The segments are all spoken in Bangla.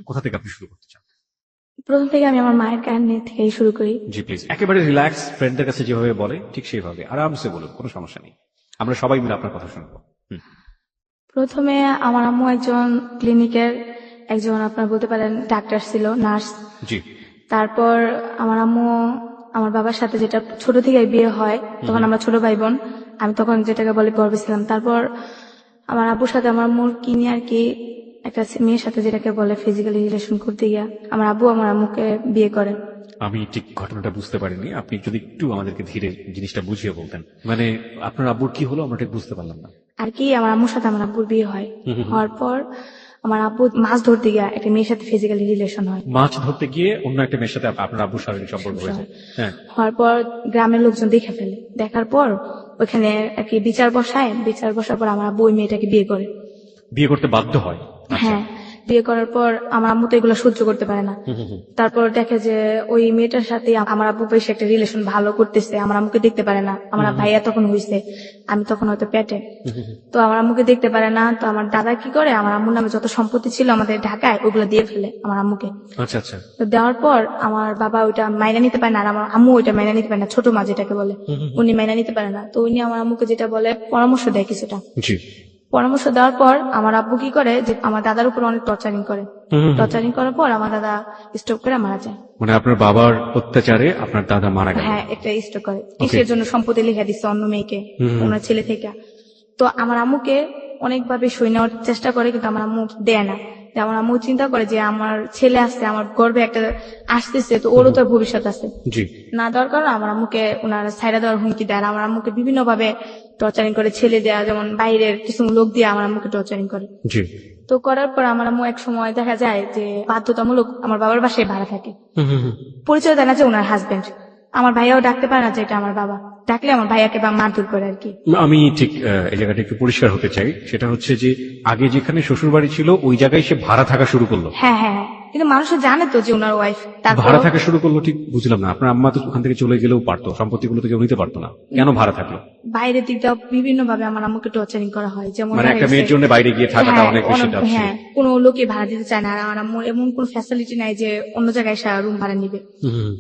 কোথা থেকে আপনি শুরু করতে চান? প্রথম থেকে আমি আমার মায়ের কাহিনী থেকেই শুরু করি। জি প্লিজ, একেবারে রিল্যাক্স, ফ্রেন্ডদের কাছে যেভাবে বলে ঠিক সেইভাবে আরামসে বলুন, কোনো সমস্যা নেই, আমরা সবাই মিলে আপনার কথা শুনবো। প্রথমে আমার আম্মু একজন ক্লিনিকের একজন আপনার বলতে পারেন ডাক্তার ছিল, নার্স। জি। তারপর আমার আম্মু আমার বাবার সাথে যেটা ছোট থেকে বিয়ে হয়, তখন আমরা ছোট ভাই বোন, আমি তখন যেটাকে বলে গর্বে ছিলাম। তারপর আমার আব্বুর সাথে আমার আম্মুর কিনে আর কি একটা মেয়ের সাথে যেটাকে বলে ফিজিক্যালি রিলেশন করতে গিয়া আমার আব্বু আমার আম্মুকে বিয়ে করে। আমি ঠিক ঘটনাটা বুঝতে পারিনি, আপনি যদি একটু আমাদেরকে ধীরে জিনিসটা বুঝিয়ে বলতেন। মানে আপনার আব্বুর কি হলো আমরা ঠিক বুঝতে পারলাম না। আর কি আমার আম্মুর সাথে আমার আব্বুর বিয়ে হয়। হওয়ার পর আমার আব্বু মাছ ধরতে গিয়া একটা মেয়ের সাথে ফিজিক্যালি রিলেশন হয়। মাছ ধরতে গিয়ে অন্য একটা মেয়ের সাথে আপনার আব্বুর শারীরিক সম্পর্ক হয়েছে। হ্যাঁ। হওয়ার পর গ্রামের লোকজন দেখে ফেলে, দেখার পর ওখানে আর কি বিচার বসায়, বিচার বসার পর আমার আব্বু ওই মেয়েটাকে বিয়ে করে। বিয়ে করতে বাধ্য হয়? হ্যাঁ, বিয়ে করার পর আমার আম্মু তো এগুলো সহ্য করতে পারে না। তারপর দেখে যে ওই মেয়েটার সাথে আমার আব্বু বেশি একটা রিলেশন ভালো করতেছে, আমার আম্মুকে দেখতে পারে না। আমার ভাইয়া তখন হয়েছে, আমি তখন হয়তো পেটে, তো আমার আম্মুকে দেখতে পারে না। তো আমার দাদা কি করে, আমার আম্মুর নামে যত সম্পত্তি ছিল আমাদের ঢাকায় ওগুলো দিয়ে ফেলে আমার আম্মুকে। আচ্ছা আচ্ছা। তো দেওয়ার পর আমার বাবা ওইটা মাইনা নিতে পারে না, আর আমার আম্মু ওইটা মাইনা নিতে পারে না, ছোট মা যেটাকে বলে উনি মাইনা নিতে পারে না। তো উনি আমার আম্মুকে যেটা বলে পরামর্শ দেয় কিছুটা। জি। পরামর্শ দেওয়ার পর আমার আব্বু কি করে যে আমার দাদার উপর অনেক টর্চারিং করে। টর্চারিং করার পর আমার দাদা স্ট্রোক করে মারা যায়। মানে আপনার বাবার অত্যাচারে আপনার দাদা মারা গেল? হ্যাঁ, একটা স্ট্রোক করে। কিসের জন্য সম্পত্তি লিখে দিচ্ছে অন্য মেয়েকে, ওনার ছেলে থেকে। তো আমার আম্মুকে অনেকভাবে সই নেওয়ার চেষ্টা করে, কিন্তু আমার আম্মু দেয় না। আমার আম্মু চিন্তা করে যে আমার ছেলে আসছে, আমার গর্বে একটা আসতেছে, তো ওরও তো ভবিষ্যৎ আছে। জি। না দেওয়ার কারণে আমার আম্মুকে ওনার ছাইড়া দেওয়ার হুমকি দেয়। আমার আম্মুকে বিভিন্ন ভাবে টর্চারিং করে, ছেলে দেয়া, যেমন বাইরের কিছু লোক দিয়ে আমার আম্মুকে টর্চারিং করে। জি। তো করার পর আমার আম্মু এক সময় দেখা যায় যে বাধ্যতামূলক আমার বাবার বাসায় ভাড়া থাকে। পরিচয় দেয় না যে ওনার হাজবেন্ড। আমার ভাইয়াও ডাকতে পারে না যে এটা আমার বাবা, ডাকলে আমার ভাইয়াকে বা মারধর করে আর কি। আমি ঠিক এই জায়গাটা একটু পরিষ্কার হতে চাই, সেটা হচ্ছে যে আগে যেখানে শ্বশুর বাড়ি ছিল ওই জায়গায় সে ভাড়া থাকা শুরু করলো? হ্যাঁ হ্যাঁ হ্যাঁ, কিন্তু মানুষের জানে তো যে ওনার ওয়াইফ। ভাড়া থাকা শুরু করলো ঠিক বুঝলাম না, আপনার আম্মা তো ওখান থেকে চলে গেলেও পারতো, সম্পত্তিগুলো তো কেউ নিতে পারতো না, কেন ভাড়া থাকলো? বাইরের দিকটা বিভিন্ন ভাবে আমার আম্মুকে টর্চারিং করা হয়, যেমন মানে একটা মেয়ের জন্য বাইরে গিয়ে থাকাটা অনেক বেশি টাফ ছিল। হ্যাঁ, কোনো লোকে ভাড়া দিতে চায় না, আর আমার আম্মুর এমন কোনো ফ্যাসিলিটি নাই যে অন্য জায়গায় রুম ভাড়া নিবে।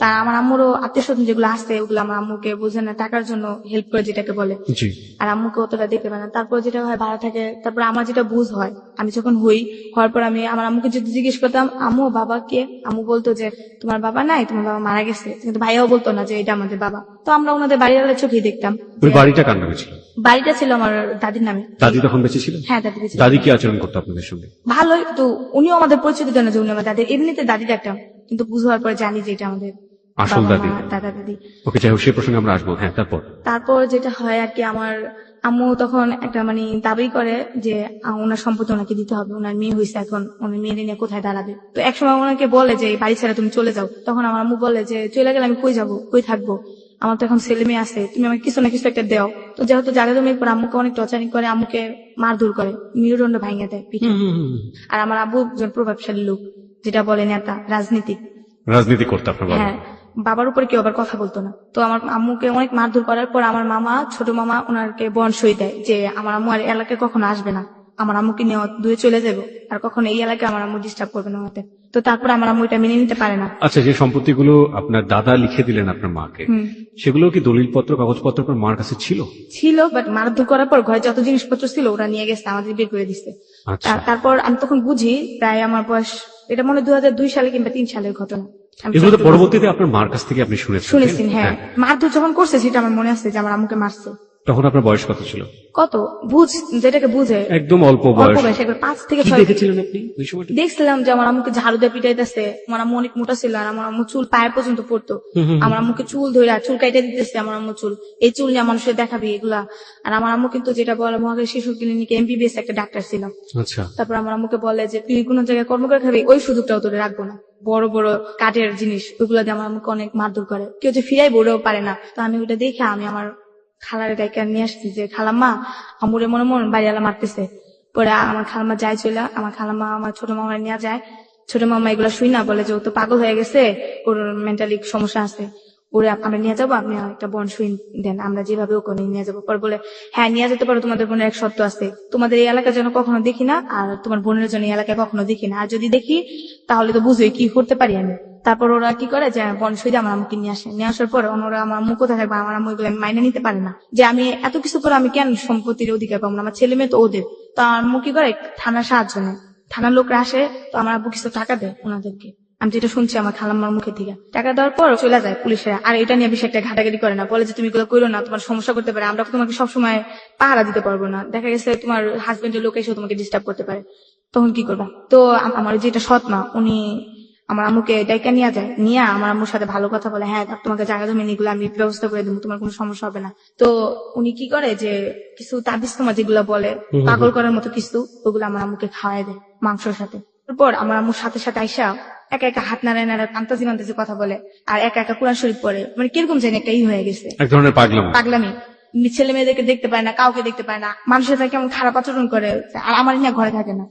তা আমার আম্মুরও আত্মীয় স্বজন যেগুলো আছে ওগুলো আমার আম্মুকে বোঝে না, টাকার জন্য হেল্প করে যেটাকে বলে। জি। আর আম্মুকে অতটা দেখতে পারে না। তারপর যেটা হয় ভাড়া থাকে, তারপর আমার যেটা বুঝ হয়, আমি যখন হওয়ার পর আমি আমার আম্মুকে যদি জিজ্ঞেস করতাম আম্মু বাবা কে, আম্মু বলতো যে তোমার বাবা নাই, তোমার বাবা মারা গেছে। কিন্তু ভাইয়াও বলতো না যে এটা আমাদের বাবা। তো আমরা ওনাদের বাড়ির চোখেই দেখতাম। ওই বাড়িটা কার নামে ছিল? বাড়িটা ছিল আমার দাদির নামে। দাদি তখন বেঁচে ছিল? হ্যাঁ, দাদি বেঁচে ছিল। দাদি কি আচরণ করতো আপনাদের সঙ্গে? ভালোই তো, উনিও আমাদের পরিচয় দিত না যে উনি আমার দাদি, এমনিতে দাদি ডাকতাম, কিন্তু বুঝার পরে জানি যে এটা আমাদের আসল বাবা, দাদি। মা, দাদা দাদি। ওকে, যাই হোক, সেই প্রসঙ্গে আমরা আসবো। হ্যাঁ, তারপর যেটা হয় আর কি, আমার আম্মু তখন একটা মানে দাবি করে যে ওনার সম্পত্তি ওনাকে দিতে হবে, ওনার মেয়ে হয়েছে, এখন ওনার মেয়ে নিয়ে কোথায় দাঁড়াবে। তো একসময় ওনাকে বলে যে এই বাড়ি ছেড়ে তুমি চলে যাও। তখন আমার আম্মু বলে যে চলে গেলে আমি কই যাবো, কই থাকবো, আমার তো এখন ছেলে মেয়ে আছে, তুমি আমাকে কিছু না কিছু একটা দেও। তো যেহেতু জায়গা জমি পর আম্মুকে অনেক টর্চারিং করে, আম্মুকে মারধর করে, মেরুদণ্ড ভাঙিয়ে দেয় পিঠে। আর আমার আব্বু একজন প্রভাবশালী লোক, যেটা বলে নেতা, রাজনীতি করতে আপনার বাবা? হ্যাঁ, বাবার উপরে কেউ আবার কথা বলতো না। তো আমার আম্মুকে অনেক মারধর করার পর আমার মামা, ছোট মামা ওনাকে বন সই দেয় যে আমার আম্মু আর এলাকায় কখনো আসবে না, আমার আম্মুকে নিয়ে দূরে চলে যাবো, আর কখনো এই এলাকায় আমার আম্মু ডিস্টার্ব করবে না আমাকে। তো তারপর আমার আম্মু এটা মেনে নিতে পারে না। আচ্ছা, যে সম্পত্তিগুলো আপনার দাদা লিখে দিলেন আপনার মাকে, সেগুলো কি দলিলপত্র কাগজপত্র আপনার মার কাছে ছিল? ছিল, বাট মারধর করার পর ঘরে যত জিনিসপত্র ছিল ওরা নিয়ে গেছে, আমাদের বের করে দিচ্ছে। তারপর আমি তখন বুঝি, প্রায় আমার বয়স, এটা মনে 2002 সালে কিংবা 3 সালের ঘটনা। এগুলো তো পরবর্তীতে আপনার মার কাছ থেকে আপনি শুনেছেন? হ্যাঁ, মারধর যখন করছে সেটা আমার মনে আছে যে আমার আম্মুকে মারছে। তখন আপনার বয়স কত ছিল? কত যেটাকে বুঝে একদম অল্প বয়স। 5 থেকে 6 দেখেছিলেন আপনি ওই সময়টা? দেখছিলাম যে আমার আম্মুকে ঝাড়ু দিয়ে পিটাইতেছে, আমার আম্মু অনেক মোটা ছিল, আর আমার আম্মু চুল পায়ে পর্যন্ত পড়তো। আমার আম্মুকে চুল ধরে চুল কাইটে দিতেছে, আমার আম্মু চুল, এই চুল নিয়ে মানুষের দেখাবি এগুলা। আর আমার আম্মু কিন্তু যেটা বলে মহাখালী শিশু ক্লিনিকে MBBS একটা ডাক্তার ছিল। আচ্ছা। তারপর আমার আম্মুকে বলে যে তুই কোনো জায়গায় কর্ম করে খাবি, ওই সুযোগটাও তোরে রাখবো না। বড় বড় কাঠের জিনিস ওইগুলা দিয়ে আমার আম্মুকে অনেক মারধর করে, কেউ যে ফিরাই বলেও পারে না। তো আমি ওইটা দেখে আমি আমার খালার ডাইকা নিয়ে আসছি যে খালাম্মা আমুরে মনে বাড়িওয়ালা মারতেছে। পরে আমার খালাম্মা যায় চলে, আমার খালাম্মা আমার ছোট মামা নিয়ে যায়। ছোট মামা এগুলা শুই না বলে যে ও তো পাগল হয়ে গেছে, ওর মেন্টালি সমস্যা আছে। ওরে আমরা নিয়ে যাবো, আপনি একটা বন সই দেন, আমরা যেভাবে ওকে নিয়ে যাবো। পর বলে হ্যাঁ নিয়ে যেতে পারো, তোমাদের বোনের এক শর্ত আছে, তোমাদের এই এলাকা যেন কখনো দেখি না, আর তোমার বোনের জন্য এই এলাকায় কখনো দেখি না, আর যদি দেখি তাহলে তো বুঝোই কি করতে পারি আমি। তারপর ওরা কি করে যে বন সই দিয়ে আমার আম্মুকে নিয়ে আসে, নিয়ে আসার পরে ওরা আমার আম্মু কোথায় থাকবে, আমার আম্মু এগুলো মাইনে নিতে পারে না যে আমি এত কিছু করে আমি কেন সম্পত্তির অধিকার পাবো না, আমার ছেলে মেয়ে তো ওদের। তো আমার আম্মু কি করে থানার সাহায্য নেয়, থানার লোকরা আসে, তো আমার আব্বু কিছু টাকা দেয় ওনাদেরকে, আমি যেটা শুনছি আমার খালাম্মার মুখে থেকে। টাকা দেওয়ার পর চলে যায় পুলিশেরা, আর এটা নিয়ে বেশি একটা ঘাটাঘাটি করে না, বলে যে তুমি এগুলো করো না, তোমার সমস্যা করতে পারে, আমরা তোমাকে সবসময় পাহারা দিতে পারবো না, দেখা গেছে তোমার হাজবেন্ডের লোক এসে তোমাকে ডিস্টার্ব করতে পারে, তখন কি করবা। তো আমার যেটা সৎ মা উনি আমার আম্মুকে ডাইকা নিয়ে যায়, নিয়ে আমার আম্মুর সাথে ভালো কথা বলে, হ্যাঁ তোমাকে জায়গা জমি এগুলো আমি ব্যবস্থা করে দেবো, তোমার কোনো সমস্যা হবে না। তো উনি কি করে যে কিছু তাবিজ তোমার যেগুলো বলে পাগল করার মতো কিছু, ওগুলো আমার আম্মুকে খাওয়াই দেয় মাংসের সাথে। তারপর আমার আম্মুর সাথে সাথে আইসা একা একা হাত নাড়ায় নাড়ায় আন্তাজি মান্তাজি কথা বলে, আর একা একা কোরআন শরীফ পড়ে, মানে কিরকম জানি একটা হয়ে গেছে, এক ধরনের পাগলামি। পাগলামি। ছেলে মেয়েদেরকে দেখতে পায় না, কাউকে দেখতে পায় না, মানুষের সাথে কেমন খারাপ আচরণ করে, আর আমার নিয়ে ঘরে থাকে না।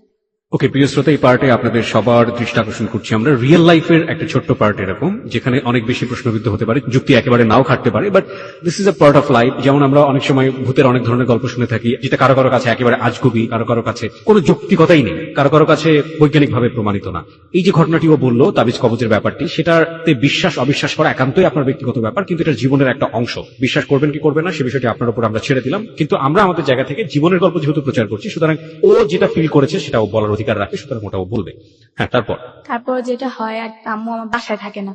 ওকে প্রিয় শ্রোতা, এই পার্টে আপনাদের সবার দৃষ্টি আকর্ষণ করছি আমরা রিয়েল লাইফের একটা ছোট্ট পার্ট এরকম, যেখানে অনেক বেশি প্রশ্নবিদ্ধ হতে পারে, যুক্তি একেবারে নাও খাটতে পারে, but this is a part of life. যেমন আমরা অনেক সময় ভূতের অনেক ধরনের গল্প শুনে থাকি, যেটা কারো কারো কাছে একেবারে আজগুবি, কারো কারো কাছে কোনো যৌক্তিকতাই নেই, কারো কারো কাছে বৈজ্ঞানিক ভাবে প্রমাণিত না। এই যে ঘটনাটি ও বললো তাবিজ কবজের ব্যাপারটি, সেটাতে বিশ্বাস অবিশ্বাস করা একান্তই আপনার ব্যক্তিগত ব্যাপার, কিন্তু এটা জীবনের একটা অংশ। বিশ্বাস করবেন কি করবেন না সে বিষয়টি আপনার উপর আমরা ছেড়ে দিলাম, কিন্তু আমরা আমাদের জায়গা থেকে জীবনের গল্প যেহেতু প্রচার করছি, সুতরাং ও যেটা ফিল করেছে সেটা ও বলার অধিকার রাখে, সুতরাং ওটা ও বলবে। হ্যাঁ তারপর যেটা হয়, আম্মু আমার বাসায় থাকে না,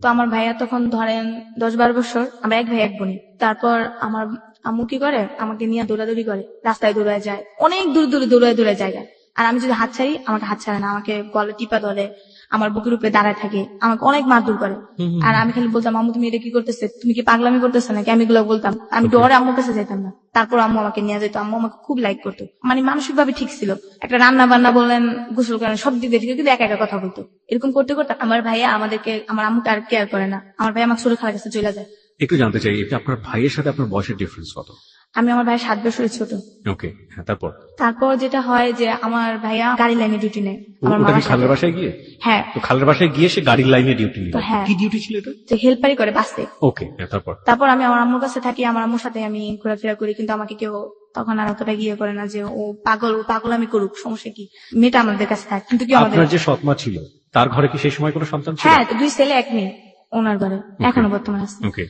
তো আমার ভাইয়া তখন ধরেন 10-12 বছর, আমরা এক ভাই এক বোনে। তারপর আমার আম্মু কি করে, আমাকে নিয়ে দৌড়াদৌড়ি করে, রাস্তায় দৌড়ায় যায়, অনেক দূর দূরে দৌড়ায় জায়গা, আর আমি যদি হাত ছাড়ি আমাকে হাত ছাড়ে না, আমাকে গলা টিপা ধরে, আমার বুকের উপরে দাঁড়ায় থাকে, আমাকে অনেক মারধর করে। আর আমি খালি বলতাম আম্মু তুমি এটা কি করতেছে, তুমি কি পাগলামি করতেছে নাকি, আমি এগুলো বলতাম, আমি ডরে আম্মুর কাছে যেতাম না। তারপর আম্মু আমাকে নিয়ে যেত, আম্মু আমাকে খুব লাইক করতো, মানে মানসিক ভাবে ঠিক ছিল, একটা রান্না বান্না বলেন, গোসল করেন, সব দিক দিয়ে ঠিক, কিন্তু একা একা কথা বলতো। এরকম করতে করতে আমার ভাইয়া আমাদেরকে, আমার আম্মুকে আর কেয়ার করে না, আমার ভাই আমার ছোট খালার কাছে চলে যায়। একটু জানতে চাই, এটা আপনার ভাইয়ের সাথে আপনার বয়সের ডিফারেন্স কত? আমি আমার ভাই 7 বছরের ছোট। ওকে, হ্যাঁ তারপর যেটা হয় যে আমার ভাইয়া গাড়ি লাইনে ডিউটি নেয় আমার ওটা কি মামার খালের সাথে। বাসায় গিয়ে? হ্যাঁ, তো খালের বাসায় গিয়ে সে গাড়ির লাইনে ডিউটি নিল। তো হ্যাঁ। কি ডিউটি ছিল এটা? যে হেল্পারি করে বাসে। ওকে, তারপর আমি আমার আম্মুর কাছে থাকি, আমার আম্মুর সাথে আমি ঘোরাফেরা করি, কিন্তু আমাকে কেউ তখন আর অতটা গিয়ে করে না যে ও পাগল আমি করুক, সমস্যা কি, মেয়েটা আমাদের কাছে থাকে। কিন্তু কি আমাদের আপনার যে সৎমা ছিল তার ঘরে কি সেই সময় কোনো সন্তান ছিল? হ্যাঁ, তো 2 ছেলে 1 মেয়ে ওনার ঘরে এখনো বর্তমানে আছে। ওকে।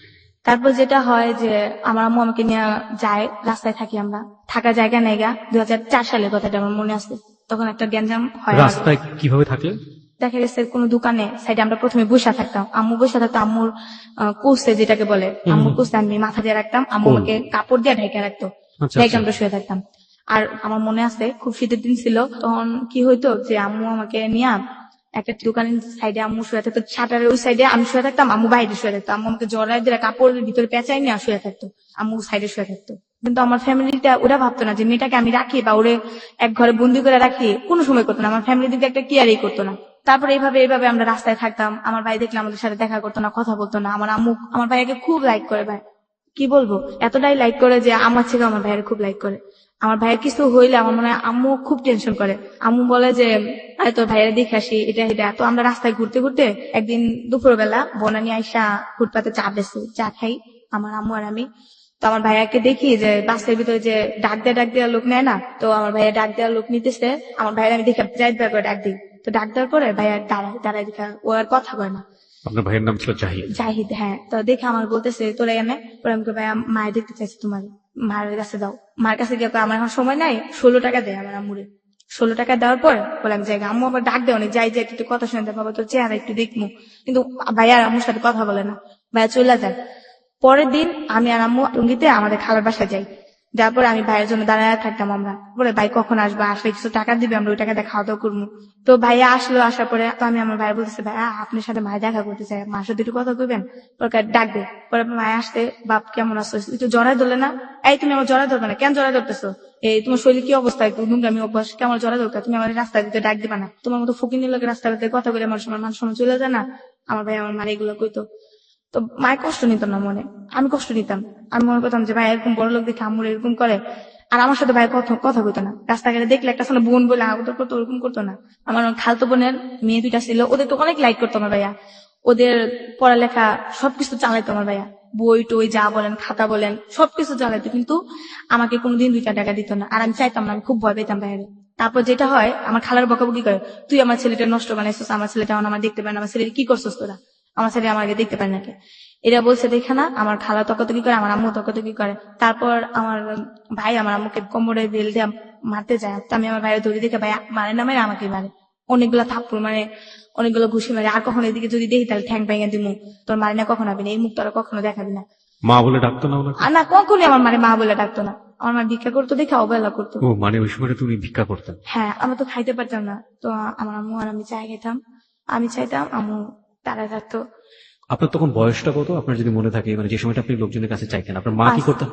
তারপর যেটা হয় যে আমার আম্মু আমাকে নিয়ে যায়, রাস্তায় থাকি আমরা, থাকা জায়গা নেগা। 2004 সালের কথাটা আমার মনে আছে, তখন একটা গ্যাঞ্জাম হয়। রাস্তায় কিভাবে থাকলেন? দেখা গেছে কোন দোকানে সাইডে আমরা প্রথমে বসে থাকতাম, আম্মু বসে থাকতো, আম্মুর কোসে যেটাকে বলে, আম্মুর কোসে আমি মাথা দিয়ে রাখতাম, আম্মু আমাকে কাপড় দিয়ে ঢেকে রাখতো, ঢেকে আমরা শুয়ে থাকতাম। আর আমার মনে আছে খুব শীতের দিন ছিল, তখন কি হইতো যে আম্মু আমাকে নিয়ে একটা দোকানের সাইডে আম্মু শুয়ে থাকতো, শাটারের ওই সাইডে আমি শুয়ে থাকতাম, আম্মু বাইরে শুয়ে থাকতো, আম্মু আমাকে জড়ায় দিয়ে কাপড়ের ভিতরে পেঁচাই নিয়ে শুয়ে থাকতো, আম্মু সাইডে শুয়ে থাকতো। কিন্তু আমার ফ্যামিলিটা ওরা ভাবতো না যে মেয়েটাকে আমি রাখি বা ওরে এক ঘরে বন্দি করে রাখি, কোনো সময় করতো না, আমার ফ্যামিলির দিকে একটা কেয়ারই করতো না। তারপরে এইভাবে আমরা রাস্তায় থাকতাম, আমার ভাই দেখলে আমাদের সাথে দেখা করতো না, কথা বলতো না। আমার আম্মু আমার ভাইয়াকে খুব লাইক করে, ভাই কি বলবো, এতটাই লাইক করে যে আমার থেকে আমার ভাইয়ের খুব লাইক করে। আমার ভাইয়ের কিছু হইলে আমার মনে হয় আম্মু খুব টেনশন করে, আম্মু বলে যে আরে তোর ভাইয়ের দেখে আসি, এটা। তো আমরা রাস্তায় ঘুরতে ঘুরতে একদিন দুপুরবেলা বনানি আইসা ফুটপাতে চা বেছে, চা খাই আমার আম্মু আর আমি। তো আমার ভাইয়াকে দেখি যে বাসের ভিতরে যে ডাক দেওয়া লোক নেয় না, তো আমার ভাইয়া ডাক দেওয়ার লোক নিতেছে, আমার ভাইয়ের আমি দেখে যাই করে ডাক দিই, তো ডাক দেওয়ার পরে ভাইয়া দাঁড়ায় দেখা, ও আর কথা কয় না। আপনার ভাইয়ের নাম ছিল জাহিদ? হ্যাঁ। তো দেখে আমার বলতেছে তোরা এনে, পরে আমি ভাইয়া মায়ের দেখতে চাইছি, তোমার মায়ের কাছে দাও। মার কাছে গিয়ে আমার এখন সময় নাই, 16 টাকা দেয় আমার আম্মুরে। 16 টাকা দেওয়ার পর বলে আমি যাই, আম্মু আবার ডাক দেওয়া যাই একটু কথা শুনে, বাবা তোর চেহারা একটু দেখবো, কিন্তু ভাইয়া আম্মুর সাথে কথা বলে না, ভাইয়া চলে যায়। পরের দিন আমি আর আম্মু টঙ্গিতে আমাদের খালার বাসায় যাই, যার পরে আমি ভাইয়ের জন্য দাঁড়ায় থাকতাম, আমরা বলে ভাই কখন আসবা, আসলে কিছু টাকা দিবে, আমরা ওই টাকা দিয়ে খাওয়া দাওয়া করবো। তো ভাইয়া আসলো, আসার পরে তো আমি আমার ভাই বলতেছে ভাইয়া আপনার সাথে মায়ের দেখা করতে চাই, মার সাথে একটু কথা কইবেন, ডাকবে। পরে মায় আসতে, বাপ কেমন আসছো, একটু জড়াই ধরলে না, এই তুমি আমার জড়াই ধরবে না, কেন জড়াই ধরতেছো, এই তোমার শরীর কি অবস্থা, একটু নোংরামি অভ্যাস, কেমন জড়াই দরকার, তুমি আমার রাস্তায় দিতে ডাক দিবা না, তোমার মতো ফকিনের লোকের রাস্তাঘাটে কথা বলে আমার সময় মান সম্মান চলে যায় না। আমার ভাই আমার মারে এগুলো কইতো, তো মায়ের কষ্ট নিত না মনে, আমি কষ্ট নিতাম। আমি মনে করতাম যে ভাই এরকম বড় লোক দেখে আম্মুর এরকম করে, আর আমার সাথে ভাই কথা কইতো না, রাস্তাঘাটে দেখলে একটা সামনে বোন বলে আদর করতো, ওরকম করতো না। আমার খালতো বোনের মেয়ে 2টা ছিল, ওদের তো অনেক লাইক করতো আমার ভাইয়া, ওদের পড়ালেখা সবকিছু চালাইতো আমার ভাইয়া, বই টই যা বলেন, খাতা বলেন, সবকিছু চালাইতো, কিন্তু আমাকে কোনোদিন 2 টাকা দিত না। আর আমি চাইতাম না, আমি খুব ভয় পেতাম ভাইয়ারে। তারপর যেটা হয়, আমার খালার বকাবকি করে, তুই আমার ছেলেটা নষ্ট বানাইছিস, আমার ছেলেটা এখন আমার দেখতে পারে না, আমার ছেলে কি করছিস তোরা, আমার ছেলে আমাকে দেখতে পারে নাকি। এরা বলছে দেখে না, আমার খালা তর্কাতর্কি করে, আমার আম্মু তর্কাতর্কি করে। তারপর আমার ভাই আমার আম্মুকে কোমরে বেল দিয়ে মারতে যায়, তো আমি আমার ভাইয়ের ধরে দেখে, ভাই মারে না মারে আমাকে মারে, অনেকগুলো থাপ্পড় মানে অনেকগুলো ঘুষি মারে। আর কখনো এদিকে যদি দেখি তাহলে ঠ্যাং ভেঙে দিমু, তোর মারি না কখনো হবে না, এই মুখ তোরা কখনো দেখাবি না। মা বলে ডাকতো না ওনাকে? আর না, কখনই আমার মারে মা বলে ডাকতো না। আমার মা ভিক্ষা করতো দেখে অবহেলা করতো। ও মানে ওই সময় তুমি ভিক্ষা করতেন? হ্যাঁ, আমি তো খাইতে পারতাম না, তো আমার আম্মু আর আমি চাই খেতাম, আমি চাইতাম, আম্মু তারা থাকতো। আপনার তখন বয়সটা কত, আপনার যদি মনে থাকে, মানে যে সময়টা আপনি লোকজনের কাছে চাইতেন, আপনার মা কি করতেন?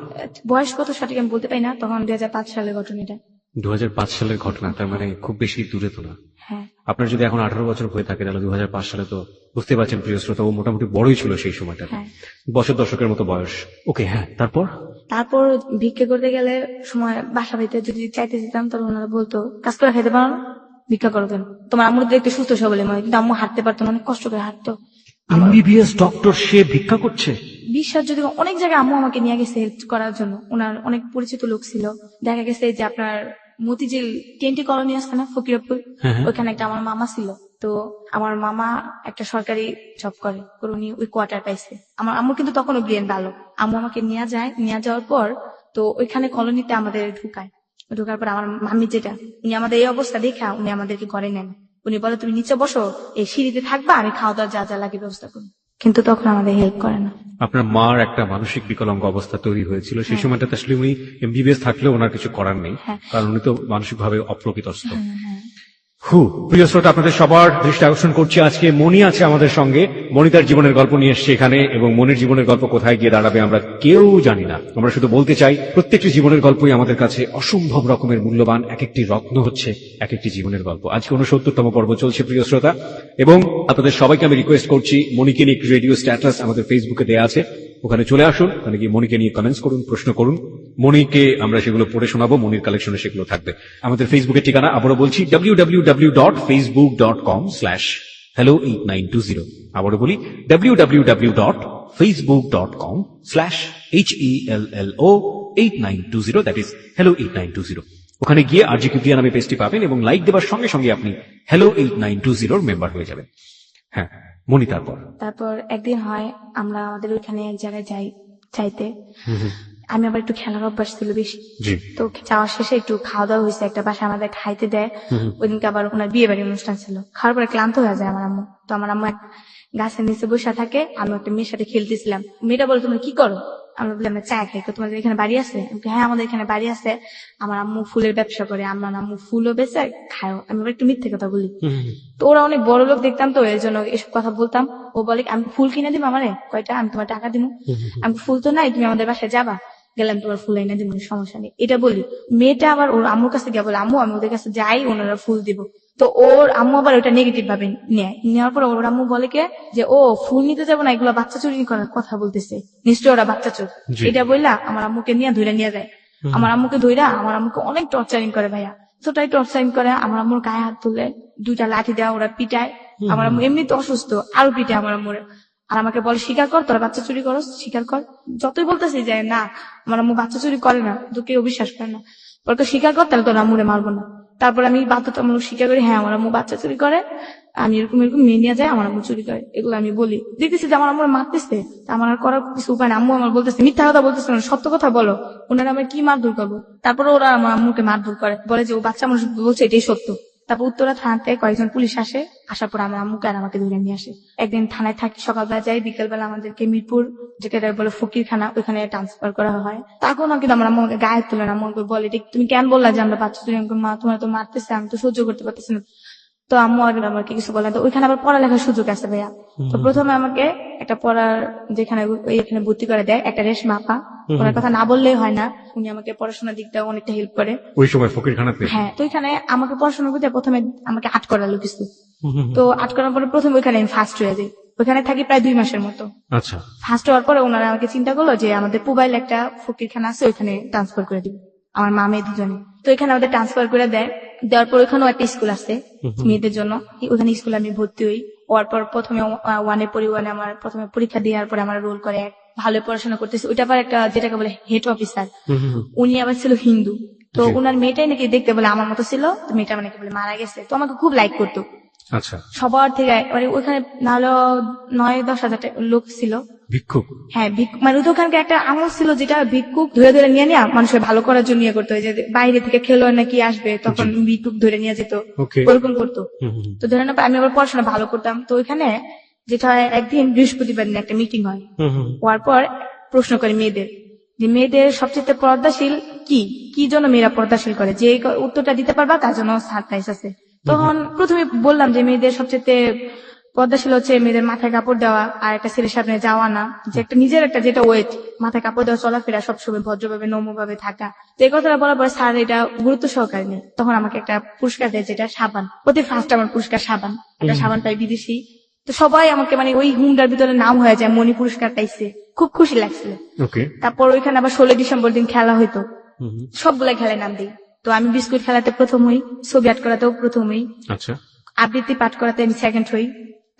বয়স কত সঠিক আমি বলতে পারি না, তখন 2005 সালের ঘটনা এটা। 2005 সালের ঘটনা, তার মানে খুব বেশি দূরে তো না। হ্যাঁ, আপনার যদি এখন 18 বছর হয়ে থাকে, তাহলে 2005 সালে তো বুঝতে পারছেন প্রিয় শ্রোতা, ও মোটামুটি বড়ই ছিল সেই সময়টাতে, হ্যাঁ। বছর দশকের মতো বয়স। ওকে, হ্যাঁ, তারপর? তারপর ভিক্ষা করতে গেলে সময় বাসা বাড়িতে যদি চাইতে যেতাম, তখন ওনারা বলতো কাজ করে খাইতে পারো না, ভিক্ষা করো কেন, তোমার আম্মুর দেখতে সুস্থ সবলে মনে হয়, কিন্তু আম্মু হাঁটতে পারতো না, অনেক কষ্ট করে হাঁটতো। এমবিবিএস ডক্টর, সে ভিক্ষা করছে? বিশ্বাস যদি অনেক জায়গায় আম্মু আমাকে নিয়ে গেছে হেল্প করার জন্য, ওনার অনেক পরিচিত লোক ছিল। দেখা গেছে যে আপনার মতিঝিল টেন্টি কলোনি আছে না, ফকিরপুর, হ্যাঁ, হ্যাঁ। ওইখানে একটা আমার মামা ছিল। তো আমার মামা একটা সরকারি জব করে, উনি ওই কোয়ার্টার পাইছে। আমার আম্মু কিন্তু তখনও ব্রেন ভালো, আম্মু আমাকে নিয়ে যায়, নিয়ে যাওয়ার পর তো ওইখানে কলোনিতে আমাদের ঢুকায়। ঢোকার পর আমার মামি যেটা, উনি আমাদের এই অবস্থা দেখা উনি আমাদেরকে ঘরে নেন। উনি বলে তুমি নিচে বসো, এই সিঁড়িতে থাকবা, আমি খাওয়া দাওয়া যা যা লাগে ব্যবস্থা করি, কিন্তু তখন আমাদের হেল্প করে না। আপনার মার একটা মানসিক বিকলাঙ্গ অবস্থা তৈরি হয়েছিল সেই সময়টাতে, আসলে উনি এমবিবিএস থাকলেও ওনার কিছু করার নেই, হ্যাঁ। কারণ উনি তো মানসিকভাবে অপ্রকৃতস্থ। হ্যাঁ। প্রিয় শ্রোতা, আপনাদের সবার দৃষ্টি আকর্ষণ করছি, আজকে মণি আছে আমাদের সঙ্গে। মণি তার জীবনের গল্প নিয়ে এসছে এখানে, এবং মনির জীবনের গল্প কোথায় গিয়ে দাঁড়াবে আমরা কেউ জানি না। আমরা শুধু বলতে চাই, প্রত্যেকটি জীবনের গল্পই আমাদের কাছে অসম্ভব রকমের মূল্যবান, এক একটি রত্ন হচ্ছে এক একটি জীবনের গল্প। আজকে 69তম পর্ব চলছে প্রিয় শ্রোতা, এবং আপনাদের সবাইকে আমি রিকোয়েস্ট করছি, মনিকে নিয়ে একটি রেডিও স্ট্যাটাস আমাদের ফেসবুকে দেওয়া আছে, ওখানে চলে আসুন, ওখানে গিয়ে মনিকে নিয়ে কমেন্টস করুন, প্রশ্ন করুন, মনিকে আমরা সেগুলো পড়ে শোনাবো, মনির কালেকশনে সেগুলো থাকবে। আমাদের ফেসবুকের ঠিকানা আবারও বলছি, www.facebook.com/hello8920। আবারও বলি, www.facebook.com/hello8920, দ্যাট ইজ hello8920। ওখানে গিয়ে আরজি কিবরিয়া নামে পেজটি পাবেন, এবং লাইক দেওয়ার সঙ্গে সঙ্গে আপনি hello8920 মেম্বার হয়ে যাবেন। হ্যাঁ মনি, তারপর একদিন হয় আমরা আমাদের ওইখানে এক জায়গায় যাই চাইতে, আমি আবার একটু খেলার অভ্যাস ছিল বেশি, জি, তো যাওয়ার শেষে একটু খাওয়া দাওয়া হয়েছে, একটা বাসায় আমাদের খাইতে দেয়। ওইদিনকে আবার ওনার বিয়ে বাড়ির অনুষ্ঠান ছিল, খাওয়ার পরে ক্লান্ত হয়ে যায় আমার আম্মু। তো আমার আম্মু এক গাছের নিচে বসে থাকে, আমি একটা মেয়ের সাথে খেলতেছিলাম। মেয়েটা বলে তুমি কি করো, আমরা বললাম চা খাই। তোমাদের এখানে বাড়ি আছে? হ্যাঁ আমাদের এখানে বাড়ি আছে, আমার আম্মু ফুলের ব্যবসা করে, আমার আম্মু ফুলও বেচে খায়। আমি আবার একটু মিথ্যে কথা বলি, তো ওরা অনেক বড় লোক দেখতাম, তো এর জন্য এসব কথা বলতাম। ও বলে আমি ফুল কিনে দিব আমারে কয়টা, আমি তোমার টাকা দিব। আমি ফুল তো নাই, তুমি আমাদের বাসায় যাবা, গেলাম তোমার ফুল এনে দিব, সমস্যা নেই, এটা বলি। মেয়েটা আবার ওর আম্মুর কাছে গিয়ে বলে আম্মু আমি ওদের কাছে যাই, ওনারা ফুল দিব। তো ওর আম্মু আবার ওটা নেগেটিভ ভাবে নেয়, নেওয়ার পর ওর আম্মু বলে কে যে ও ফুল নিতে যাবো না, এগুলো বাচ্চা চুরি করার কথা বলতেছে, নিশ্চয় ওরা বাচ্চা চোর। এটা বললা আমার আম্মুকে নিয়ে ধরে নিয়ে যায়। আমার আম্মুকে ধইরা আমার আম্মুকে অনেক টর্চারিং করে ভাইয়া, তোটাই টর্চারিং করে। আমার আম্মুর গায়ে হাত তুলে 2টা লাঠি দেওয়া, ওরা পিটায়। আমার আম্মু এমনিতে অসুস্থ, আরো পিটায় আমার আম্মুরে। আর আমাকে বলে স্বীকার কর, তোরা বাচ্চা চুরি করো, স্বীকার কর। যতই বলতেছি যে না আমার আম্মু বাচ্চা চুরি করে না, তো কেউ বিশ্বাস করে না। বলে তো স্বীকার কর, তাহলে তোর আম্মুরে মারবো না। তারপর আমি বাধ্যতামূলক স্বীকার করি, হ্যাঁ আমার আম্মু বাচ্চা চুরি করে, আমি এরকম এরকম মেয়ে নিয়ে যায়, আমার আম্মু চুরি করে, এগুলো আমি বলি। দেখতেছি যে আমার আম্মুরে মারতেছে, তা আমার আর করার কিছু উপায় না। আম্মু আমার বলতেছে মিথ্যা কথা বলতেছে না, সত্য কথা বলো, ওনারা আমার কি মারধর করবো। তারপরে ওরা আমার আম্মুকে মারধর করে, বলে যে ও বাচ্চা মানুষ বলছে এটাই সত্য। তারপর উত্তরা থানাতে কয়েকজন পুলিশ আসে, আসার পর আমার আম্মুকে আর আমাকে ধরে নিয়ে আসে। একদিন থানায় থাকি, সকালবেলা যাই, বিকেলবেলা আমাদেরকে মিরপুর যেটা বলে ফকিরখানা, ওইখানে ট্রান্সফার করা হয়। তখন কিন্তু আমার আম্মু আমাকে গায়ে তুলে না, আম্মু বলে তুমি কেন বললা যে আমরা বাচ্চা চুরি, মা তোমার তো মারতেছে, আমি তো সহ্য করতে পারতেছি না। তো আম্মু আর আমাকে কিছু বলে, তো ওইখানে আবার পড়ালেখার সুযোগ আছে ভাইয়া। তো প্রথমে আমাকে একটা পড়ার যেখানে এখানে ভর্তি করে দেয় একটা রেশমা আপা, ওনার কথা না বললেই হয় না, উনি আমাকে পড়াশোনার দিকটা অনেকটা হেল্প করে ওই সময় ফকিরখানাতে। হ্যাঁ, তো এখানে আমাকে পড়াশোনা করতে প্রথমে আমাকে আট করালো কিছু। তো আট করার পরে প্রথমে ওইখানে আমি ফার্স্ট হয়ে যাই, ওইখানে থাকি প্রায় 2 মাসের মতো। আচ্ছা, ফার্স্ট হওয়ার পরে ওনারা আমাকে চিন্তা করলো যে আমাদের পুবাইল একটা ফকিরখানা আছে, ওইখানে ট্রান্সফার করে দিবে আমার মা মেয়ে দুজনে। তো এখানে আমাদের ট্রান্সফার করে দেয়, দেওয়ার পর ওইখানেও একটা স্কুল আছে মেয়েদের জন্য, ওইখানে স্কুলে আমি ভর্তি হই। হওয়ার পর প্রথমে ওয়ানে পড়ি, ওয়ানে আমার প্রথমে পরীক্ষা দেওয়ার পরে আমার রোল করে ভালো পড়াশোনা করতেছে, ওইটা আবার একটা যেটাকে বলে হেড অফিসার, উনি আবার ছিল হিন্দু। তো জি। উনার মেয়েটাই নাকি দেখতে বলে আমার মতো ছিল, তো মেয়েটা নাকি বলে মারা গেছে, তো আমাকে খুব লাইক করতো আচ্ছা, সবার থেকে। মানে ওখানে নাহলে 9-10 হাজার লোক ছিল। ভিক্ষুক। হ্যাঁ, মানে ওখানকার একটা আমল ছিল যেটা ভিক্ষুক ধরে ধরে নিয়ে নেওয়া মানুষের ভালো করার জন্য ইয়ে করতো, যে বাইরে থেকে খেলোয়াড় নাকি আসবে তখন ভিক্ষুক ধরে নিয়ে যেত, ওকে। ওরকম করতো। তো ধরে না আমি আবার পড়াশোনা ভালো করতাম, তো ওইখানে যেটা হয় একদিন বৃহস্পতিবার দিন একটা মিটিং হয়, হওয়ার পর প্রশ্ন করে মেয়েদের যে মেয়েদের সবচেয়ে পর্দাশীল কি কি জন্য মেয়েরা পর্দাশীল করে, যে উত্তরটা দিতে পারবা তার জন্য সারপ্রাইজ আছে। তখন প্রথমে বললাম যে মেয়েদের সবচেয়ে পর্দাশীল হচ্ছে মেয়েদের মাথায় কাপড় দেওয়া আর একটা ছেলের সামনে যাওয়া না, যে একটা নিজের একটা যেটা ওয়েট, মাথায় কাপড় দেওয়া, চলাফেরা সবসময় ভদ্রভাবে নম্রভাবে থাকা। তো এই কথাটা বলার পর স্যার এটা গুরুত্ব সহকারে নেই, তখন আমাকে একটা পুরস্কার দেয় যেটা সাবান, প্রতি ফার্স্ট আমার পুরস্কার সাবান, একটা সাবান পাই বিদেশি। তো সবাই আমাকে মানে ওই হুমটার ভিতরে নাম হয়ে যায়, মনি পুরস্কার পাইছে, খুব খুশি লাগছিল। ওকে। তারপর ওইখানে আবার 16 ডিসেম্বর দিন খেলা হইতো, সবগুলা খেলায় নাম দিই। তো আমি বিস্কুট খেলাতে প্রথম হই, ছবি আর্ট করাতেও প্রথম হই, আচ্ছা, আবৃত্তি পাঠ করাতে আমি সেকেন্ড হই,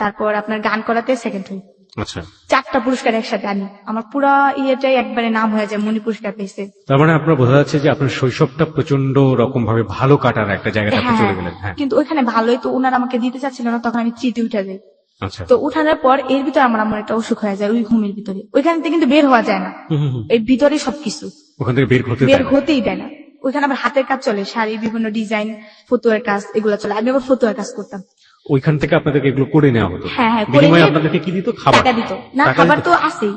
তারপর আপনার গান করাতে সেকেন্ড হই। আচ্ছা। 4টা পুরস্কার একসাথে আনি, আমার পুরা ইয়েটাই একবারে নাম হয়ে যায়, মনি পুরস্কার পেয়েছে। তার মানে আপনার বোঝা যাচ্ছে যে আপনার শৈশবটা প্রচন্ড রকম ভাবে ভালো কাটার একটা জায়গাতে আপনি চলে গেলেন। হ্যাঁ, কিন্তু ওইখানে ভালোই তো ওনারা আমাকে দিতে চাচ্ছিল না, তখন আমি চিঠি উঠে যাই। আচ্ছা। তো উঠানোর পর এর ভিতরে আমার একটা অসুখ হয়ে যায়, ওই ঘুমের ভিতরে, ওইখান থেকে কিন্তু বের হওয়া যায় না, এই ভিতরে সবকিছু ওখান থেকে বের হতে বের হতেই দেয় না। ওইখানে আবার হাতের কাজ চলে, শাড়ি, বিভিন্ন ডিজাইন, ফতুয়ার কাজ, এগুলো চলে। আমি আবার ফতুয়ার কাজ করতাম। ওইখান থেকে আপনাদেরকে এগুলো করে নেওয়া হতো। হ্যাঁ হ্যাঁ, করে বিনিময়ে নিয়ে আপনাদেরকে কি দিত? খাবার। টাকা দিত না, টাকা খাবার দিত? তো আছেই,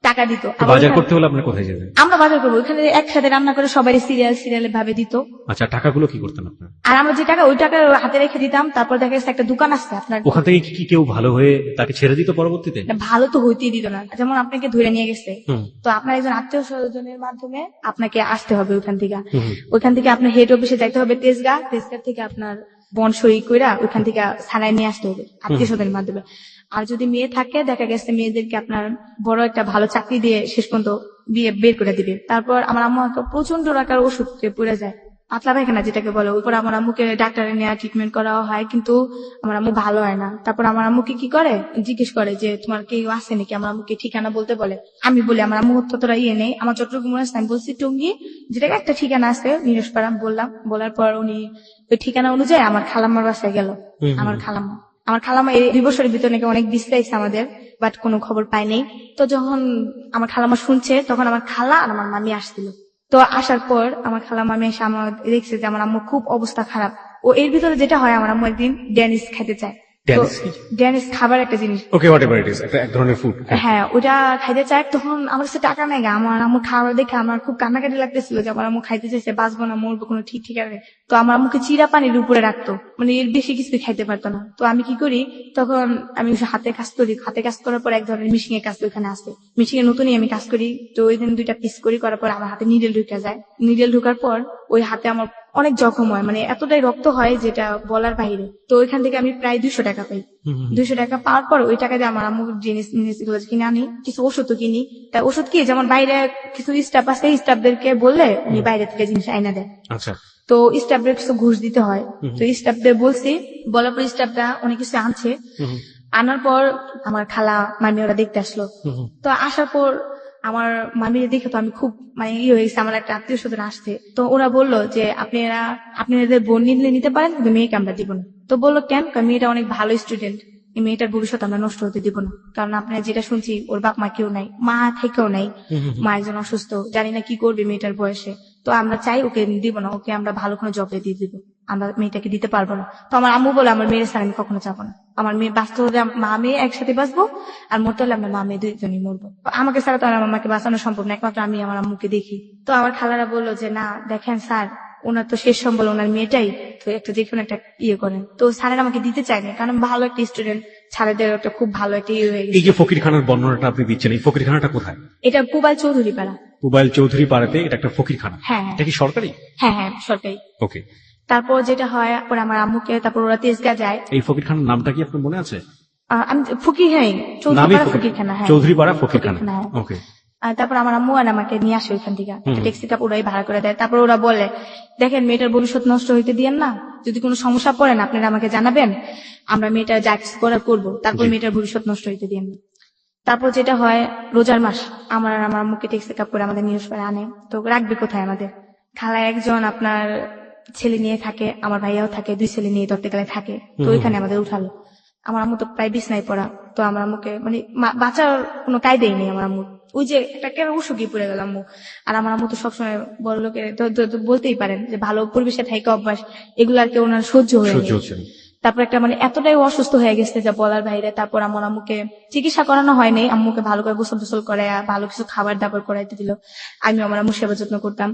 টাকা দিত। তো আবার বাজার ওইখানে- করতে হলে আপনি কোথায় যেতেন? আমরা বাজার করবো, ওইখানে একসাথে রান্না করে সবাই সিরিয়াল ভাবে দিত। আচ্ছা, টাকাগুলো কি করতেন আপনার? আর আমরা যে টাকা, ওই টাকা হাতে রেখে দিতাম। তারপর দেখা যাচ্ছে একটা দোকান আসছে আপনার, ওখান থেকে কি কেউ ভালো হয়ে তাকে ছেড়ে দিত পরবর্তীতে? না, ভালো তো হইতেই দিত না। যেমন আপনাকে ধরে নিয়ে গেছে, হুম। তো আপনার একজন আত্মীয় স্বজনের মাধ্যমে আপনাকে আসতে হবে ওইখান থেকে। হুম। ওইখান থেকে আপনার হেড অফিসে যাইতে হবে তেজগাঁ থেকে আপনার বন সই কইরা ওইখান থেকে ছাড়াই নিয়ে আসতে হবে আত্মীয় স্বজনের মাধ্যমে। আর যদি মেয়ে থাকে, দেখা গেছে মেয়েদেরকে আপনার বড় একটা ভালো চাকরি দিয়ে শেষ পর্যন্ত বিয়ে বের করে দিবে। তারপর আমার আম্মু একটা প্রচন্ড রাখার ওষুধে পড়ে যায়, পাতলা পায়খানা যেটাকে বলে। ওই পরে আমার আম্মুকে ডাক্তারে নেওয়া ট্রিটমেন্ট করা হয়, কিন্তু আমার আম্মু ভালো হয় না। তারপর আমার আম্মুকে কি করে, জিজ্ঞেস করে যে তোমার কেউ আছে নাকি, আমার আম্মুকে ঠিকানা বলতে বলে। আমি বলি আমার আম্মু ততটা ইয়ে নেই, আমার চট্টগ্রাম আছে, আমি বলছি টঙ্গী, যেটাকে একটা ঠিকানা আছে নিরসপাড়া বললাম। বলার পর উনি ওই ঠিকানা অনুযায়ী আমার খালাম্মার বাসায় গেল। আমার খালাম্মা এই 2 বছরের ভিতরে নাকি অনেক বিশ্রাইছে আমাদের, বাট কোনো খবর পাই নাই। তো যখন আমার খালাম্মা শুনছে, তখন আমার খালা আর আমার মামি আসছিল। তো আসার পর আমার খালা মামি এসে আমার দেখছে যে আমার আম্মু খুব অবস্থা খারাপ। ও এর ভিতরে যেটা হয়, আমার আম্মু একদিন ড্যানিস খেতে চায়। তো ড্যানিস কি? ড্যানিস খাবার একটা জিনিস, ওকে, হোয়াটএভার ইট ইজ, একটা এক ধরনের ফুড। হ্যাঁ ওটা খাইতে চায়। তখন আমার কাছে টাকা নাই, আমার আম্মু খাবার দেখে আমার খুব কান্নাকাটি লাগতেছিল যে আমার আম্মু খাইতে চাইছে, বাঁচবো না মরবো কোনো ঠিক ঠিকানা নেই। তো আমার আম্মুকে চিরা পানির উপরে রাখতো, মানে এর বেশি কিছু খাইতে পারতো না। তো আমি কি করি, তখন আমি হাতে কাজ করি, হাতে কাজ করার পর এক ধরনের মিশিং এর কাজ ওইখানে আসে, মিশিং এর নতুনই আমি কাজ করি। তো ওই দিন 2টা পিস করার পর আমার হাতে নিডেল ঢুকে যায়। নিডেল ঢুকার পর ওই হাতে আমার অনেক জখম হয়, মানে এতটাই রক্ত হয় যেটা বলার বাইরে। তো ওইখান থেকে আমি প্রায় 200 টাকা পাই। 200 টাকা পাওয়ার পর ওই টাকা দিয়ে আমার আম্মুর জিনিস গুলো কিনে আনি, কিছু ওষুধও কিনি। তাই ওষুধ কি, যেমন বাইরে কিছু স্টাফ আছে, স্টাফদেরকে বললে উনি বাইরে থেকে জিনিস আইনা দেয়। আচ্ছা। তো স্টাফদের কিছু ঘুষ দিতে হয়। তো স্টাফদের বলছি, বলার পর স্টাফরা অনেক কিছু আনছে। আনার পর আমার খালা মামি ওরা দেখতে আসলো। তো আসার পর আমার মামির দেখে তো আমি খুব মানে হয়ে গেছে, আমার একটা আত্মীয় স্বজন আসছে। তো ওরা বললো যে আপনাদের বোন নিতে পারেন, কিন্তু মেয়েকে আমরা দিব না। তো বললো কেন? কারণ মেয়েটা অনেক ভালো স্টুডেন্ট, এই মেয়েটার ভবিষ্যৎ আমরা নষ্ট হতে দিব না। কারণ আপনারা যেটা শুনছি, ওর বাপ মা কেউ নাই, মা থেকেও নাই, মা একজন অসুস্থ, জানি না কি করবে মেয়েটার বয়সে। তো আমরা চাই ওকে দিব না, ওকে আমরা ভালো কোনো জবে দিয়ে দিব, আমরা মেয়েটাকে দিতে পারবো না। তো আমার আম্মু বলে আমার মেয়ের স্যার আমি কখনো যাবো না, আমার মেয়ে বাঁচতে হলে মা মেয়ে একসাথে বাঁচবো, আর মরতে হলে আমরা মা মেয়ে 2জনই মরবো। আমাকে ছাড়া তো আর আমার মাকে বাঁচানো সম্ভব না, একমাত্র আমি আমার আম্মুকে দেখি। তো আমার খালারা বললো যে না দেখেন স্যার, ওনার তো শেষ সম্বল ওনার মেয়েটাই, তো একটা দেখুন একটা ইয়ে করেন। তো স্যারের আমাকে দিতে চায়নি, কারণ ভালো একটা স্টুডেন্ট, স্যারেদের একটা খুব ভালো একটা ইয়ে হয়ে এই গেছে। যে ফকিরখানার বর্ণনাটা আপনি দিচ্ছেন, এই ফকিরখানাটা কোথায়? এটা পুবাইল চৌধুরী পাড়া। পুবাইল চৌধুরী পাড়াতে এটা একটা ফকিরখানা? হ্যাঁ এটা কি সরকারি? হ্যাঁ হ্যাঁ সরকারি। ওকে। তারপর যেটা হয়, পরে আমার আম্মুকে, তারপর ওরা তেজগাঁ যায়। এই ফকিরখানার নামটা কি আপনার মনে আছে? আমি ফকির, হ্যাঁ নামই চৌধুরীপাড়া ফকিরখানা, হ্যাঁ চৌধুরীপাড়া ফকিরখানা। হ্যাঁ। ওকে। আর তারপর আমার আম্মু আর আমাকে নিয়ে আসে ওইখান থেকে, একটা ট্যাক্সিটা ওরাই ভাড়া করে দেয়। তারপর ওরা বলে, দেখেন মেয়েটার ভবিষ্যৎ নষ্ট হইতে দিয়েন না, যদি কোনো সমস্যা পড়েন আপনারা আমাকে জানাবেন, আমরা মেয়েটা যা কিছু করার করবো, তারপর মেয়েটার ভবিষ্যৎ নষ্ট হইতে দিয়েন না। তারপর যেটা হয়, রোজার মাস আমার আর আমার আম্মুকে ট্যাক্সি কাপ করে আমাদের নিউজ করে আনে। তো রাখবে কোথায় আমাদের? খালা একজন আপনার ছেলে নিয়ে থাকে, আমার ভাইয়াও থাকে, 2 ছেলে নিয়ে ধরতে গেলে থাকে। তো ওইখানে আমাদের উঠালো। আমার আম্মু তো প্রায় বিছনায় পড়া। তো আমার আম্মুকে মানে বাঁচার কোনো কায়দাই নেই আমার আম্মু। ওই যে একটা কেন উসুকি পড়ে গেল আম্মু। আর আমার আম্মু তো সবসময় বড় লোকের তো বলতেই পারেন যে ভালো পরিবেশে থাকা অভ্যাস, এগুলো আর কেউ ওনার সহ্য হয়ে তারপর একটা মানে এতটাই অসুস্থ হয়ে গেছে যা বলার বাইরে। তারপর আমার আম্মুকে চিকিৎসা করানো হয়নি, আম্মুকে ভালো করে গোসল টোসল করে ভালো কিছু খাবার দাবার করাইতে দিল। আমি আমার আম্মুর সেবা যত্ন করতাম।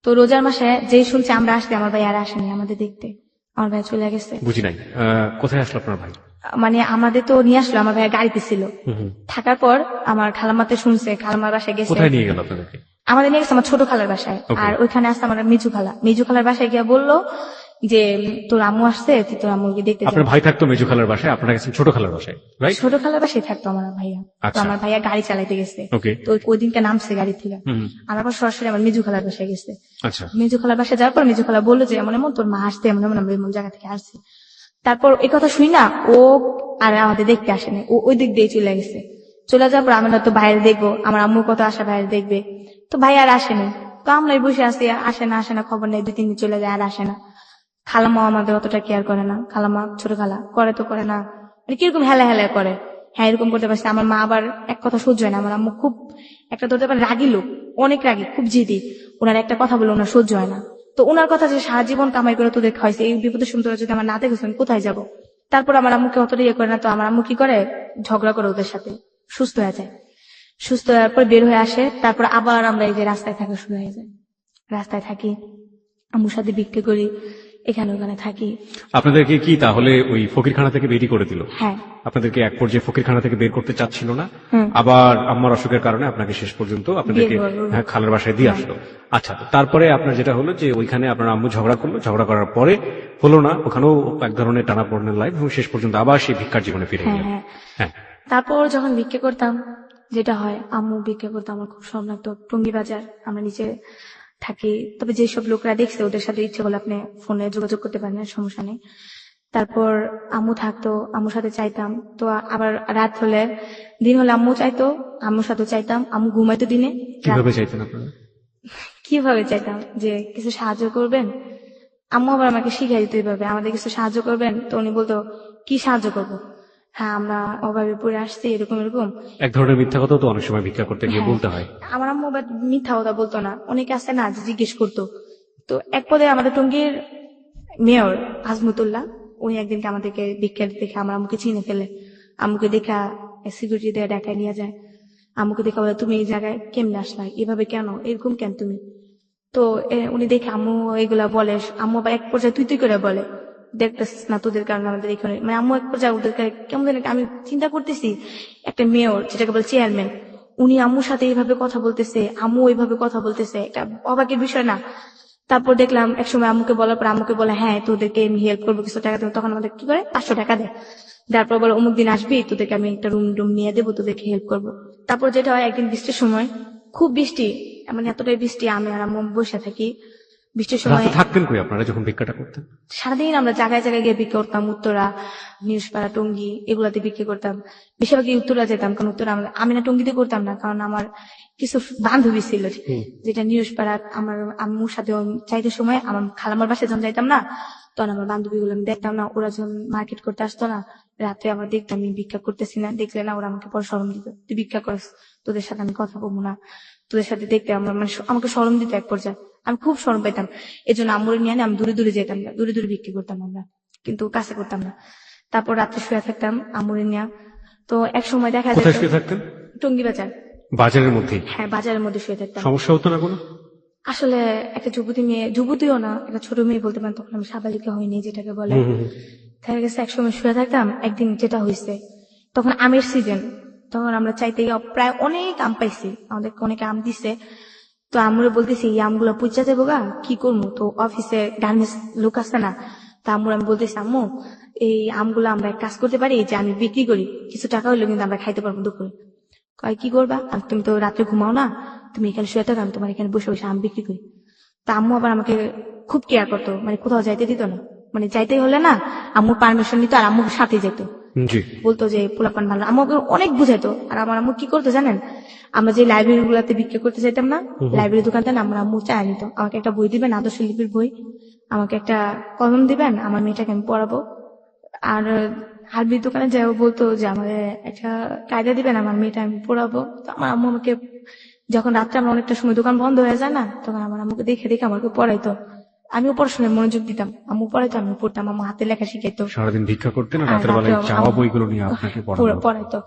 তো রোজার মাসে যেই শুনছে আমরা আসতে, আমার ভাই আর আসেনি আমাদের দেখতে, আমার ভাই চলে গেছে। বুঝি নাই, কোথায় আসলো আপনার ভাই? মানে আমাদের তো নিয়ে আসলো, আমার ভাইয়া গাড়িতে ছিল। থাকার পর আমার খালামাতে শুনছে, খালামার বাসায় গেছে। কোথায় নিয়ে গেল আপনাদেরকে? আমাদের নিয়ে গেছে আমার ছোট খালার বাসায়। আর ওইখানে আসছে আমার মেজু খালার বাসায় গিয়ে বললো যে তোর আম্মু আসছে, তুই তোর আম্মুকে দেখতে যাবি। আপনার ভাই থাকতো মেজু খালার বাসায়, আপনারা গেছেন ছোট খালার বাসায়, রাইট? ছোট খালার বাসায় থাকতো আমার ভাইয়া। তো আমার ভাইয়া গাড়ি চালাইতে গেছে, তো ওই দিনকে নামছে গাড়ি থেকে। আমার পর সরাসরি আমার মেজু খালার বাসায় গেছে। মেজু খালার বাসায় যাওয়ার পর মেজু খালা বললো যে এমন এমন তোর মা আসতে, এমন এমন আমরা এমন জায়গা থেকে আসছে। তারপর এই কথা শুই না, ও আর আমাদের দেখতে আসেনি, ও ওই দিক দিয়ে চলে গেছে। চলে যাওয়ার পর আমরা তো বাইরে দেখবো, আমার আম্মুর কত আশা বাইরে দেখবে। তো ভাই আর আসেনি। তো আমরা বসে আসি, আসে না খবর নেই, 2-3 দিন চলে যায় আর আসে না। খালামা আমাদের অতটা কেয়ার করে না। খালামা ছোট খালা করে তো করে না, মানে কিরকম হেলা হেলা করে। হ্যাঁ এরকম করতে পারছে। আমার মা আবার এক কথা সহ্য হয় না। আমার আম্মু খুব একটা ধরতে পারে রাগী লোক, অনেক রাগী, খুব জিদি। ওনার একটা কথা বলে ওনার সহ্য হয় না। তো ওনার কথা যে সারা জীবন কামাই করে তোদের খাওয়াইছে, এই বিপদের সময় তোরা যদি আমার না দেখেছ আমি কোথায় যাবো? তারপর আমার আম্মুকে অতটা ইয়ে করে না। তো আমার আম্মু কি করে, ঝগড়া করে ওদের সাথে, সুস্থ হয়ে যায়। সুস্থ হওয়ার পর বের হয়ে আসে। তারপর আবার আমরা এই যে রাস্তায় থাকা শুরু হয়ে যায়। রাস্তায় থাকি, আম্মুর সাথে বিক্রি করি, এখানে ওখানে থাকি। আপনাদেরকে কি তাহলে ওই ফকিরখানা থেকে বেরিয়ে করে দিল? হ্যাঁ। আপনাদেরকে এক পর্যায়ে ফকিরখানা থেকে বের করতে চাচ্ছিল না, আবার আম্মার অসুখের কারণে আপনাকে শেষ পর্যন্ত আপনাদেরকে খালার বাসায় দিয়ে আসলো। আচ্ছা, তারপরে আপনার যেটা হলো যে ওইখানে আপনার আম্মু ঝগড়া করলো, ঝগড়া করার পরে হলো না, ওখানেও এক ধরনের টানাপোড়েনের লাইফ, এবং শেষ পর্যন্ত আবার সেই ভিক্ষার জীবনে ফিরে গেলেন। হ্যাঁ। তারপর যখন ভিক্ষা করতাম, যেটা হয়, আম্মু ভিক্ষা করতাম, আমার খুব শখ লাগতো। টঙ্গী বাজার আমরা নিচে থাকি। তবে যেসব লোকরা দেখছে ওদের সাথে ইচ্ছে করলে আপনি ফোনে যোগাযোগ করতে পারেন, সমস্যা নেই। তারপর আম্মু থাকতো, আম্মুর সাথে চাইতাম। তো আবার রাত হলে, দিন হলে আম্মু চাইতো, আম্মুর সাথে চাইতাম। আম্মু ঘুমাইতো দিনে। কিভাবে চাইতেন আপনারা? কিভাবে চাইতাম যে কিছু সাহায্য করবেন। আম্মু আবার আমাকে শিখাই দিতে এইভাবে, আমাদের কিছু সাহায্য করবেন। তো উনি বলতো কি সাহায্য করবো? হ্যাঁ আমরা অভাবে পড়ে আসছি, এরকম এরকম। এক ধরনের মিথ্যা কথা তো অনেক সময় ভিক্ষা করতে গিয়ে বলতে হয়। আমার আম্মু মিথ্যা কথা বলতো না, অনেকে আছে না যে জিজ্ঞেস করতো। তো এক পদে আমাদের টঙ্গীর মেয়র আজমতুল্লাহ, উনি একদিনকে আমাদেরকে ভিক্ষা দেখে আমার আম্মুকে চিনে ফেলে। আম্মুকে দেখা সিকিউরিটি দিয়ে ঢাকায় নিয়ে যায়। আম্মুকে দেখা বলে তুমি এই জায়গায় কেমনে আসলা, এভাবে কেন, এরকম কেন তুমি? তো উনি দেখে আম্মু এগুলা বলে। আম্মু আবার এক পর্যায়ে তুই তুই করে বলে, দেখতেছিস না তোদের কারণে আমাদের এখানে, মানে আম্মু এক পর্যায়ে ওদের কেমন জানি, আমি চিন্তা করতেছি একটা মেয়র যেটাকে বলে চেয়ারম্যান, উনি আম্মুর সাথে এইভাবে কথা বলতেছে, আম্মু এইভাবে কথা বলতেছে, একটা অবাকের বিষয় না? তারপর দেখলাম একসময় আম্মুকে বলার পর আম্মুকে বলে হ্যাঁ তোদেরকে আমি হেল্প করবো, কিছু টাকা দেবো। তখন আমাদের কি করে 500 টাকা দেয়। তারপর বলে অমুক দিন আসবি, তোদেরকে আমি একটা রুম নিয়ে দেবো, তোদেরকে হেল্প করবো। তারপর যেটা হয়, একদিন বৃষ্টির সময়, খুব বৃষ্টি, মানে এতটাই বৃষ্টি, আমি আর আম্মু বসে থাকি। বৃষ্টির সময় থাকতেন কই আপনারা যখন ভিক্ষাটা করতেন? সারাদিন আমরা জায়গায় জায়গায় গিয়ে বিক্রি করতাম। উত্তরা, নিউজপাড়া, টঙ্গী, এগুলাতে বিক্রি করতাম। বেশিরভাগই উত্তরা যেতাম, কারণ উত্তরা আমি না টঙ্গীতে করতাম না, কারণ আমার কিছু বান্ধবী ছিল যেটা নিউজপাড়া। আমার আম্মুর সাথে চাইতে সময় আমার খালামার বাসায় যখন যাইতাম না, তখন আমার বান্ধবী গুলো আমি দেখতাম না, ওরা যখন মার্কেট করতে আসতো না, রাত্রে আমার দেখতাম আমি ভিক্ষা করতেছি না, দেখলে না ওরা আমাকে পরে শরম দিত, তুই ভিক্ষা করিস, তোদের সাথে আমি কথা বলবো না, তোদের সাথে দেখতে আমার মানে আমাকে শরম দিত এক পর্যায়ে। আমি খুব শরম পাইতাম। এই জন্য আম্মুরে নিয়ে আমি দূরে দূরে যেতাম না, দূরে দূরে বিক্রি করতাম আমরা, কিন্তু কাছে করতাম না। তারপর রাত্রে শুয়ে থাকতাম আম্মুরে নিয়ে। তো এক সময় দেখা যায় টঙ্গী বাজার, বাজারের মধ্যে। হ্যাঁ বাজারের মধ্যে শুয়ে থাকতাম। সমস্যা হতো না কোনো? আসলে একটা যুবতী মেয়ে, যুবতীও না, একটা ছোট মেয়ে বলতে পারেন, তখন আমি সাবালিকা হইনি যেটাকে বলে। দেখা গেছে একসময় শুয়ে থাকতাম। একদিন যেটা হয়েছে, তখন আমের সিজন, তখন আমরা চাইতে গিয়ে প্রায় অনেক আম পাইছি, আমাদেরকে অনেক আম দিছে। তো আমুরে বলতেছি এই আমগুলো পুজা যাবো গা, কি করবো? তো অফিসে গার্মেন্টস লোক আছে না, তা আম্মুর আমি বলতেছি আম্মু এই আমগুলো আমরা এক কাজ করতে পারি, যে আমি বিক্রি করি, কিছু টাকা হইলো কিন্তু আমরা খাইতে পারবো দুপুরে। কয় কি করবা, আর তুমি তো রাত্রে ঘুমাও না, তুমি এখানে শুয়ে থাকো, আমি তোমার এখানে বসে বসে আম বিক্রি করি। তা আম্মু আবার আমাকে খুব কেয়ার করতো, মানে কোথাও যাইতে দিত না, মানে যাইতেই হলে না আম্মুর পারমিশন নিত আর আম্মুর সাথে যেত, জি। বলতো যে পোলাপান ভালো। আমাকে অনেক বুঝাইতো। আর আমার আম্মু কি করতো জানেন, আমরা যে লাইব্রেরি গুলাতে বিক্রি করতে চাইতাম না, লাইব্রেরি দোকানটা না, আমার আম্মু চায় নিত, আমাকে একটা বই দিবেন, আদর্শ লিপির বই, আমাকে একটা কলম দিবেন, আমার মেয়েটাকে আমি পড়াবো। আর হারবির দোকানে যাও বলতো যে আমাদের একটা কায়দা দিবেন, আমার মেয়েটা আমি পড়াবো। তো আমার আম্মু আমাকে, যখন রাত্রে আমার অনেকটা সময় দোকান বন্ধ হয়ে যায় না, তখন আমার আম্মুকে দেখে দেখে আমাকে পড়াইতো, আমিও পড়াশোনায় মনোযোগ দিতাম, আম্মু পড়াইতো আমি পড়তাম, আম্মু হাতে লেখা শিখাইতো। সারাদিন ভিক্ষা করতেন আর আর রাতের বেলায় রাত্রে চাওয়া বইগুলো নিয়ে আপনাকে পড়ানো। পড়াইতো।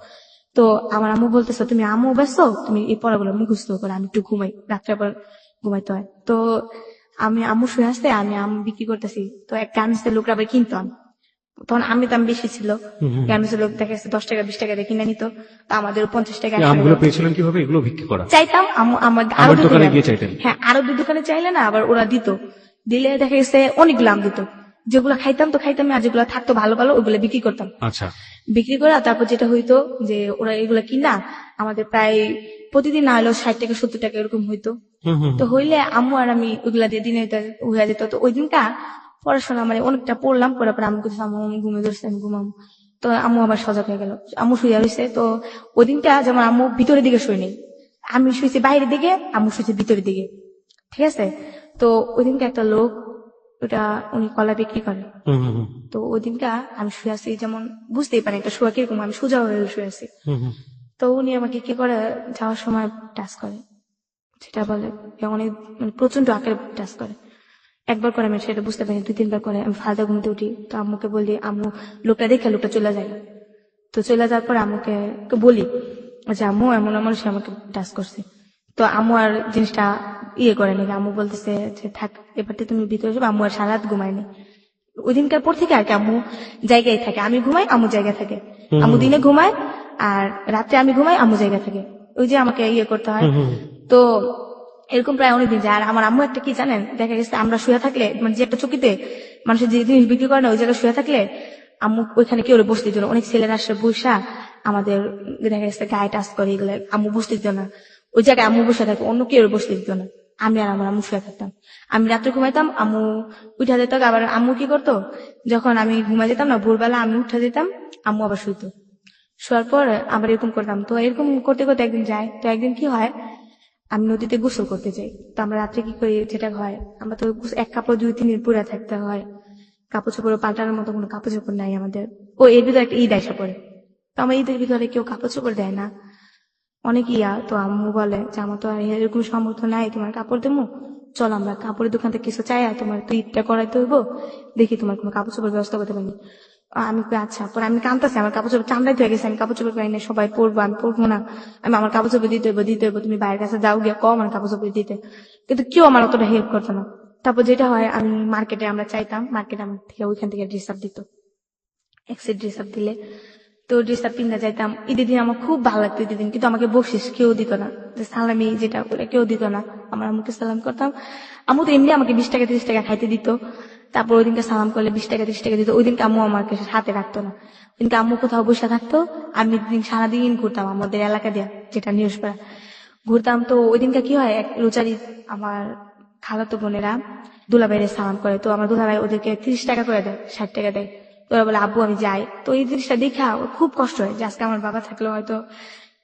তো আমার আম্মু বলতেছে তুমি আম্মু ব্যস্ত, তুমি এই পড়াগুলো মুখস্থ করে, আমি একটু ঘুমাই, রাত্রে আবার ঘুমাইতে হয়। তো আমি আম্মু শুয়ে আসতে আমি আম বিক্রি করতেছি, তো এক গার্মেন্টসের লোকরা আবার কিনতো আম। তখন আমি দাম বেশি ছিল, গার্মেন্টসের লোক দেখা যাচ্ছে 10 টাকা 20 টাকা দিয়ে কিনে নিত, তো আমাদের 50 টাকা এই 100 আমগুলো টাকা পেয়েছিলেন কিভাবে, এগুলো বিক্রি করা? চাইতাম। আমার আরো আমের দুই দোকানে দোকানে, গিয়ে চাইতেন? হ্যাঁ আরো দুই দোকানে চাইলে না আবার ওরা দিত, দিলে দেখা গেছে অনেকগুলো আম দিত, যেগুলো খাইতাম তো খাইতাম, আর যেগুলো থাকতো ভালো ভালো ওইগুলো বিক্রি করতাম। আচ্ছা। বিক্রি করা তারপর যেটা হইতো যে ওরা এগুলা কিনা আমাদের প্রায় প্রতিদিন না হলেও 60 টাকা 70 টাকা এরকম হইতো। তো হইলে আম্মু আর আমি ওইগুলা দিয়ে দিনে হয়ে যেত। তো ওই দিনটা পড়াশোনা মানে অনেকটা পড়লাম, পড়ার পর আম্মু কিছু আম্মু আমি ঘুমিয়ে ধরছে, আমি ঘুমাম। তো আম্মু আবার সজাগ হয়ে গেল, আম্মু শুয়ে রয়েছে। তো ওই দিনটা যেমন আম্মু ভিতরের দিকে শুয়ে নেই, আমি শুয়েছি বাইরের দিকে, আম্মু শুয়েছে ভিতরের দিকে, ঠিক আছে। তো ওই দিনকে একটা লোক, ওটা উনি কলা বিক্রি করে, তো ওই দিনটা আমি শুয়ে আছি, যেমন বুঝতেই পারি একটা শোয়া কিরকম, আমি সোজা হয়ে শুয়ে আছি। তো উনি আমাকে কি করে যাওয়ার সময় টাচ করে, সেটা বলে যে অনেক মানে প্রচন্ড আকারে টাচ করে। একবার করে আমি সেটা বুঝতে পারি, 2-3 বার করে আমি ফালতু ঘুমতে উঠি। তো আম্মুকে বলি, আম্মু লোকটা দেখে লোকটা চলে যায়। তো চলে যাওয়ার পর আম্মুকে বলি যে আম্মু এমন এমন সে আমাকে টাচ করছে। তো আম্মু আর জিনিসটা ইয়ে করে নাকি, আম্মু বলতেছে যে থাক এবার তো তুমি ভিতরে যাবে। আম্মু আর সারা রাত ঘুমায়নি ওই দিনকার পর থেকে আর কি, আম্মু জায়গায় থাকে, আমি ঘুমাই আম্মু জায়গায় থাকে, আম্মু দিনে ঘুমায় আর রাত্রে আমি ঘুমাই আম্মু জায়গায় থাকে, ওই যে আমাকে ইয়ে করতে হয়। তো এরকম প্রায় অনেকদিন যায়। আর আমার আম্মু একটা কি জানেন, দেখা গেছে আমরা শুয়ে থাকলে, মানে যে একটা চকিতে মানুষের যে জিনিস বিক্রি করে না, ওই জায়গায় শুয়ে থাকলে আম্মু ওইখানে কেউ বসতে দিত না, অনেক ছেলেরা আসে বসা আমাদের দেখা গেছে গায়ে টাচ করে, এগুলো আম্মু বসতে দিত না, ওই জায়গায় আম্মু বসে থাকতো, অন্য কেউ বসতে দিত না। আমি আর আমার আম্মু শুয়ে থাকতাম, আমি রাত্রে ঘুমাইতাম, আম্মু উঠা যেত। আবার আম্মু কি করতো, যখন আমি ঘুমাই যেতাম না ভোরবেলা আমি উঠা যেতাম, আম্মু আবার শুইতো, শোয়ার পর আবার এরকম করতাম। তো এরকম করতে করতে একদিন যায়, তো একদিন কি হয়, আমি নদীতে গোসল করতে যাই। তো আমরা রাত্রে কি করি, যেটা হয় আমরা তো এক কাপড় 2-3 দিন পরে থাকতে হয়, কাপড় চোপড় পাল্টানোর মতো কোনো কাপড় চোপড় নাই আমাদের। ও এর ভিতরে একটা ঈদ আসা পড়ে, তো আমার ঈদের ভিতরে কেউ কাপড় চোপড় দেয় না, অনেক ইয়া। তো আম্মু বলে যে আমার তো আর এরকম সামর্থ্য নাই তোমার কাপড় দেবো, চলো আমরা কাপড়ের দোকান থেকে কিছু চাই, আর তোমার তো ঈদটা করাইতে হইব, দেখি তোমার কোনো কাপড় চোপড় ব্যবস্থা করতে পারি। আমি কই আচ্ছা। পরে আমি কাঁদতেছি, আমার কাপড় চোপড় চামড়াই হয়ে গেছে, আমি কাপড় চোপড় পাই না, সবাই পরবো আমি পরবো না, আমি আমার কাপড় চোপড় দিতে হইব, তুমি বাইরের কাছে যাও গিয়ে কম আমার কাপড় চোপড় দিতে। কিন্তু কেউ আমার অতটা হেল্প করতো না। তারপর যেটা হয়, আমি মার্কেটে আমরা চাইতাম, মার্কেটে আমার থেকে ওইখান থেকে ড্রেস আপ দিত, এক সেট ড্রেস আপ দিলে, তো ড্রেস আপ কিনতে যাইতাম। ঈদের দিন আমার খুব ভালো লাগতো ঈদের দিন, কিন্তু আমাকে বকশিস কেউ দিত না, যে সালামি যেটা ওটা কেউ দিত না। আমার আম্মুকে সালাম করতাম, আম্মু তো এমনি আমাকে 20 টাকা 30 টাকা খাইতে দিত, তারপর ওই দিনকে সালাম করলে 20 টাকা 30 টাকা দিত। ওই দিনকে আম্মু আমাকে হাতে রাখতো না, কিন্তু আম্মু কোথাও বসে থাকতো, আমি দিন সারাদিন ঘুরতাম আমাদের এলাকা দিয়া, যেটা নিউজপাড়া ঘুরতাম। তো ওই দিনকে কি হয়, এক রোজারি আমার খালাতো বোনেরা দুলাভাইরে সালাম করে, তো আমার দুলাভাই ওদেরকে 30 টাকা করে দেয়, 60 টাকা দেয়। তোরা বলে আব্বু আমি যাই। তো এই জিনিসটা দেখা ওর খুব কষ্ট হয়, যে আজকে আমার বাবা থাকলে হয়তো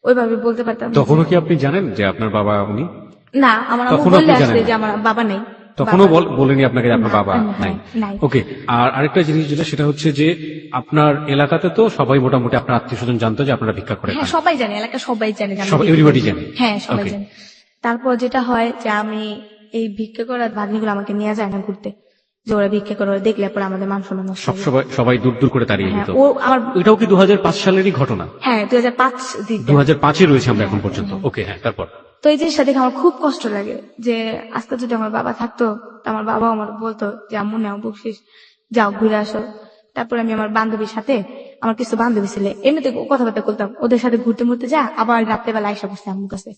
ওইভাবে বলতে পারতাম না তখনও যে- কি আপনি জানেন যে আপনার বাবা উনি? না, আমার আম্মু তখনও বললে আপনি জানেন আসলে না? যে আমার বাবা নেই, তখনও বাবা- বলেনি আপনাকে যে আপনার না, বাবা নাই? নাই। ওকে। আর আরেকটা জিনিস যেটা, সেটা হচ্ছে যে আপনার এলাকাতে তো সবাই মোটামুটি আপনার আত্মীয় স্বজন জানতো যে আপনারা ভিক্ষা করে হ্যাঁ খান। সবাই জানে, এলাকা সবাই জানে যে আমি সব ভিক্ষা এভরিবডি করি। জানে? হ্যাঁ সবাই Okay. জানে। তারপর যেটা হয় যে আমি এই ভিক্ষা করার ভাগ্নিগুলো আমাকে নিয়ে যায় না ঘুরতে, যে ওরা ভিক্ষা করে, ওরা দেখলে পরে আমাদের মান সম্মান নষ্ট হয়ে যায়। সবাই দূর দূর করে তাড়িয়ে হ্যাঁ দিত। ও আমার, এটাও কি 2005 সালেরই ঘটনা? হ্যাঁ 2005 দিক দিয়ে। 2005-এ রয়েছে আমরা এখন পর্যন্ত। ওকে, হ্যাঁ, তারপর? তো এই জিনিসটা দেখে আমার খুব কষ্ট লাগে, যে আজকে যদি আমার বাবা থাকতো, তো আমার বাবা আমার বলতো যে আম্মু নাও বকশিস, যাও ঘুরে আসো। তারপরে আমি আমার বান্ধবীর সাথে, আমার কিছু বান্ধবী ছিল এমনিতে কথাবার্তা বলতাম, ওদের সাথে ঘুরতে মুরতে যা, আবার রাত্রেবেলা আয়সা বসে আম্মুর কাছে,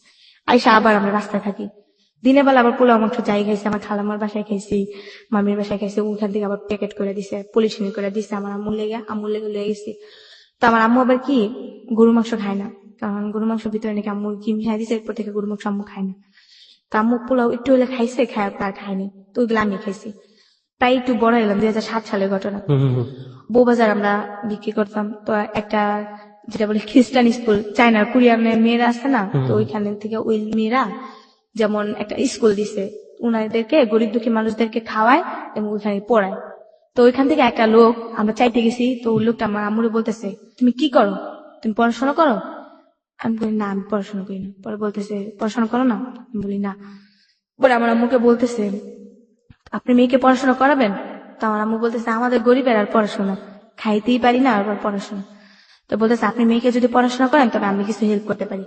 আয়সা আবার আমরা রাস্তায় থাকি। দিনের বেলা আবার পোলাও মাংস যাই খাইছি, আমার খালামার বাসায় খাইছি, মামির বাসায় খাইছি, ওখান থেকে আবার প্যাকেট করে দিছে, পলিশিনি করে দিছে আমার আম্মুর লেগে, আম্মুর লেগে লয়ে গেছি। তো আমার আম্মু আবার কি গরু মাংস খায় না, কারণ গরু মাংসের ভিতরে নাকি আম্মু কি মিশাই দিছে, এরপর থেকে গরু মাংস আম্মু খায় না। তো আম্মু পোলাও একটু হলে খাইছে, খায় আর খায়নি, তো ওইগুলো আমি খাইছি। প্রায় একটু বড় এলাম, 2007 সালের ঘটনা। বউবাজার আমরা বিক্রি করতাম, তো একটা যেটা বলে খ্রিস্টান স্কুল, চায়নার কোরিয়ানের মেয়েরা আছে না, তো ওইখানে থেকে ওই মেয়েরা যেমন একটা স্কুল দিছে, উনাদেরকে গরিব দুঃখী মানুষদেরকে খাওয়ায় এবং ওইখানে পড়ায়। তো ওইখান থেকে একটা লোক আমরা চাইতে গেছি, তো ওই লোকটা আমার আম্মুরে বলতেছে, তুমি কি করো, তুমি পড়াশোনা করো? আমি বলি না, আমি পড়াশোনা করি না। পরে বলতেছে, পড়াশোনা করো না? আমি বলি না। পরে আমার আম্মুকে বলতেছে, আপনি মেয়েকে পড়াশোনা করাবেন? তো আমার আম্মু বলতেছে, আমাদের গরিবের আর পড়াশোনা, খাইতেই পারি না আর পড়াশোনা। তো বলতেছে, আপনি মেয়েকে যদি পড়াশোনা করেন তবে আমি কিছু হেল্প করতে পারি।